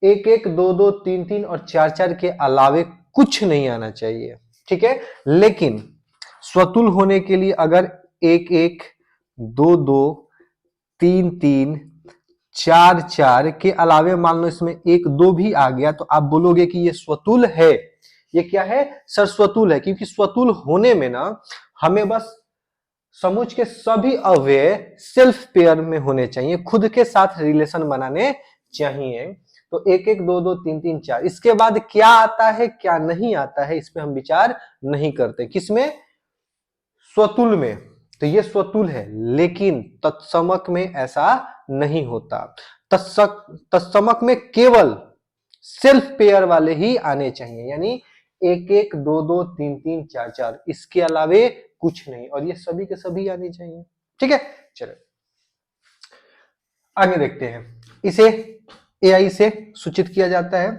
1 1 2 2 3 3 और 4 4 के अलावे कुछ नहीं आना चाहिए, ठीक है। लेकिन स्वतुल होने के लिए अगर 1 1 2 2 3 3 4 4 के अलावे मान लो इसमें 1 2 भी आ गया तो आप बोलोगे कि ये स्वतुल है। ये क्या है सर, स्वतुल है। क्योंकि स्वतुल होने में ना हमें बस समुच्चय के सभी अव्यय सेल्फ पेयर में होने चाहिए, खुद के साथ रिलेशन बनाने चाहिए। तो 1 1 2 2 3 3 4, इसके बाद क्या आता है क्या नहीं आता है इस पे हम विचार नहीं करते। किसमें? स्वतुल में। तो ये स्वतुल है, लेकिन तत्समक में ऐसा नहीं होता। तत्समक में केवल सेल्फ पेयर वाले ही आने चाहिए, यानी 1 1 2 2 3 3 4 4, इसके अलावे कुछ नहीं, और ये सभी के सभी आने चाहिए। ठीक है, चलो आगे देखते हैं। इसे एआई से सूचित किया जाता है।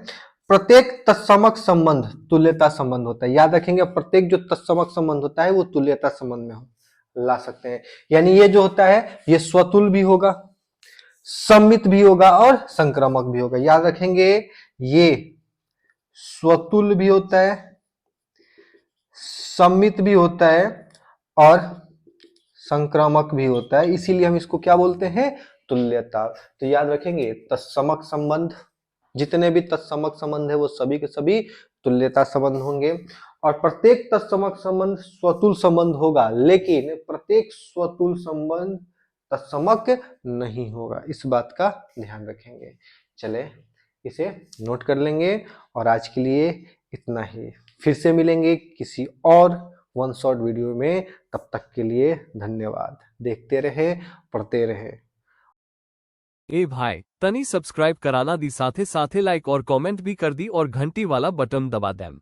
प्रत्येक तत्समक संबंध तुल्यता संबंध होता है। याद रखेंगे, प्रत्येक जो तत्समक संबंध होता है वो तुल्यता संबंध में ला सकते हैं। यानी ये जो होता है ये स्वतुल भी होगा, सम्मित भी होगा और संक्रामक भी होगा। याद रखेंगे, ये स्वतुल भी होता है, सम्मित भी होता है और संक्रामक भी होता है, इसीलिए हम इसको क्या बोलते हैं? तुल्यता। तो याद रखेंगे, तत्समक संबंध, जितने भी तत्समक संबंध है वो सभी के सभी तुल्यता संबंध होंगे। और प्रत्येक तत्समक संबंध स्वतुल संबंध होगा, लेकिन प्रत्येक स्वतुल संबंध तत्समक नहीं होगा, इस बात का ध्यान रखेंगे। चले इसे नोट कर लेंगे, और आज के लिए इतना ही। फिर से मिलेंगे किसी और वन शॉट वीडियो में, तब तक के लिए धन्यवाद। देखते रहे, पढ़ते रहे।
ए भाई तनी सब्सक्राइब कराना दी, साथे साथे लाइक और कमेंट भी कर दी और घंटी वाला बटन दबा दें।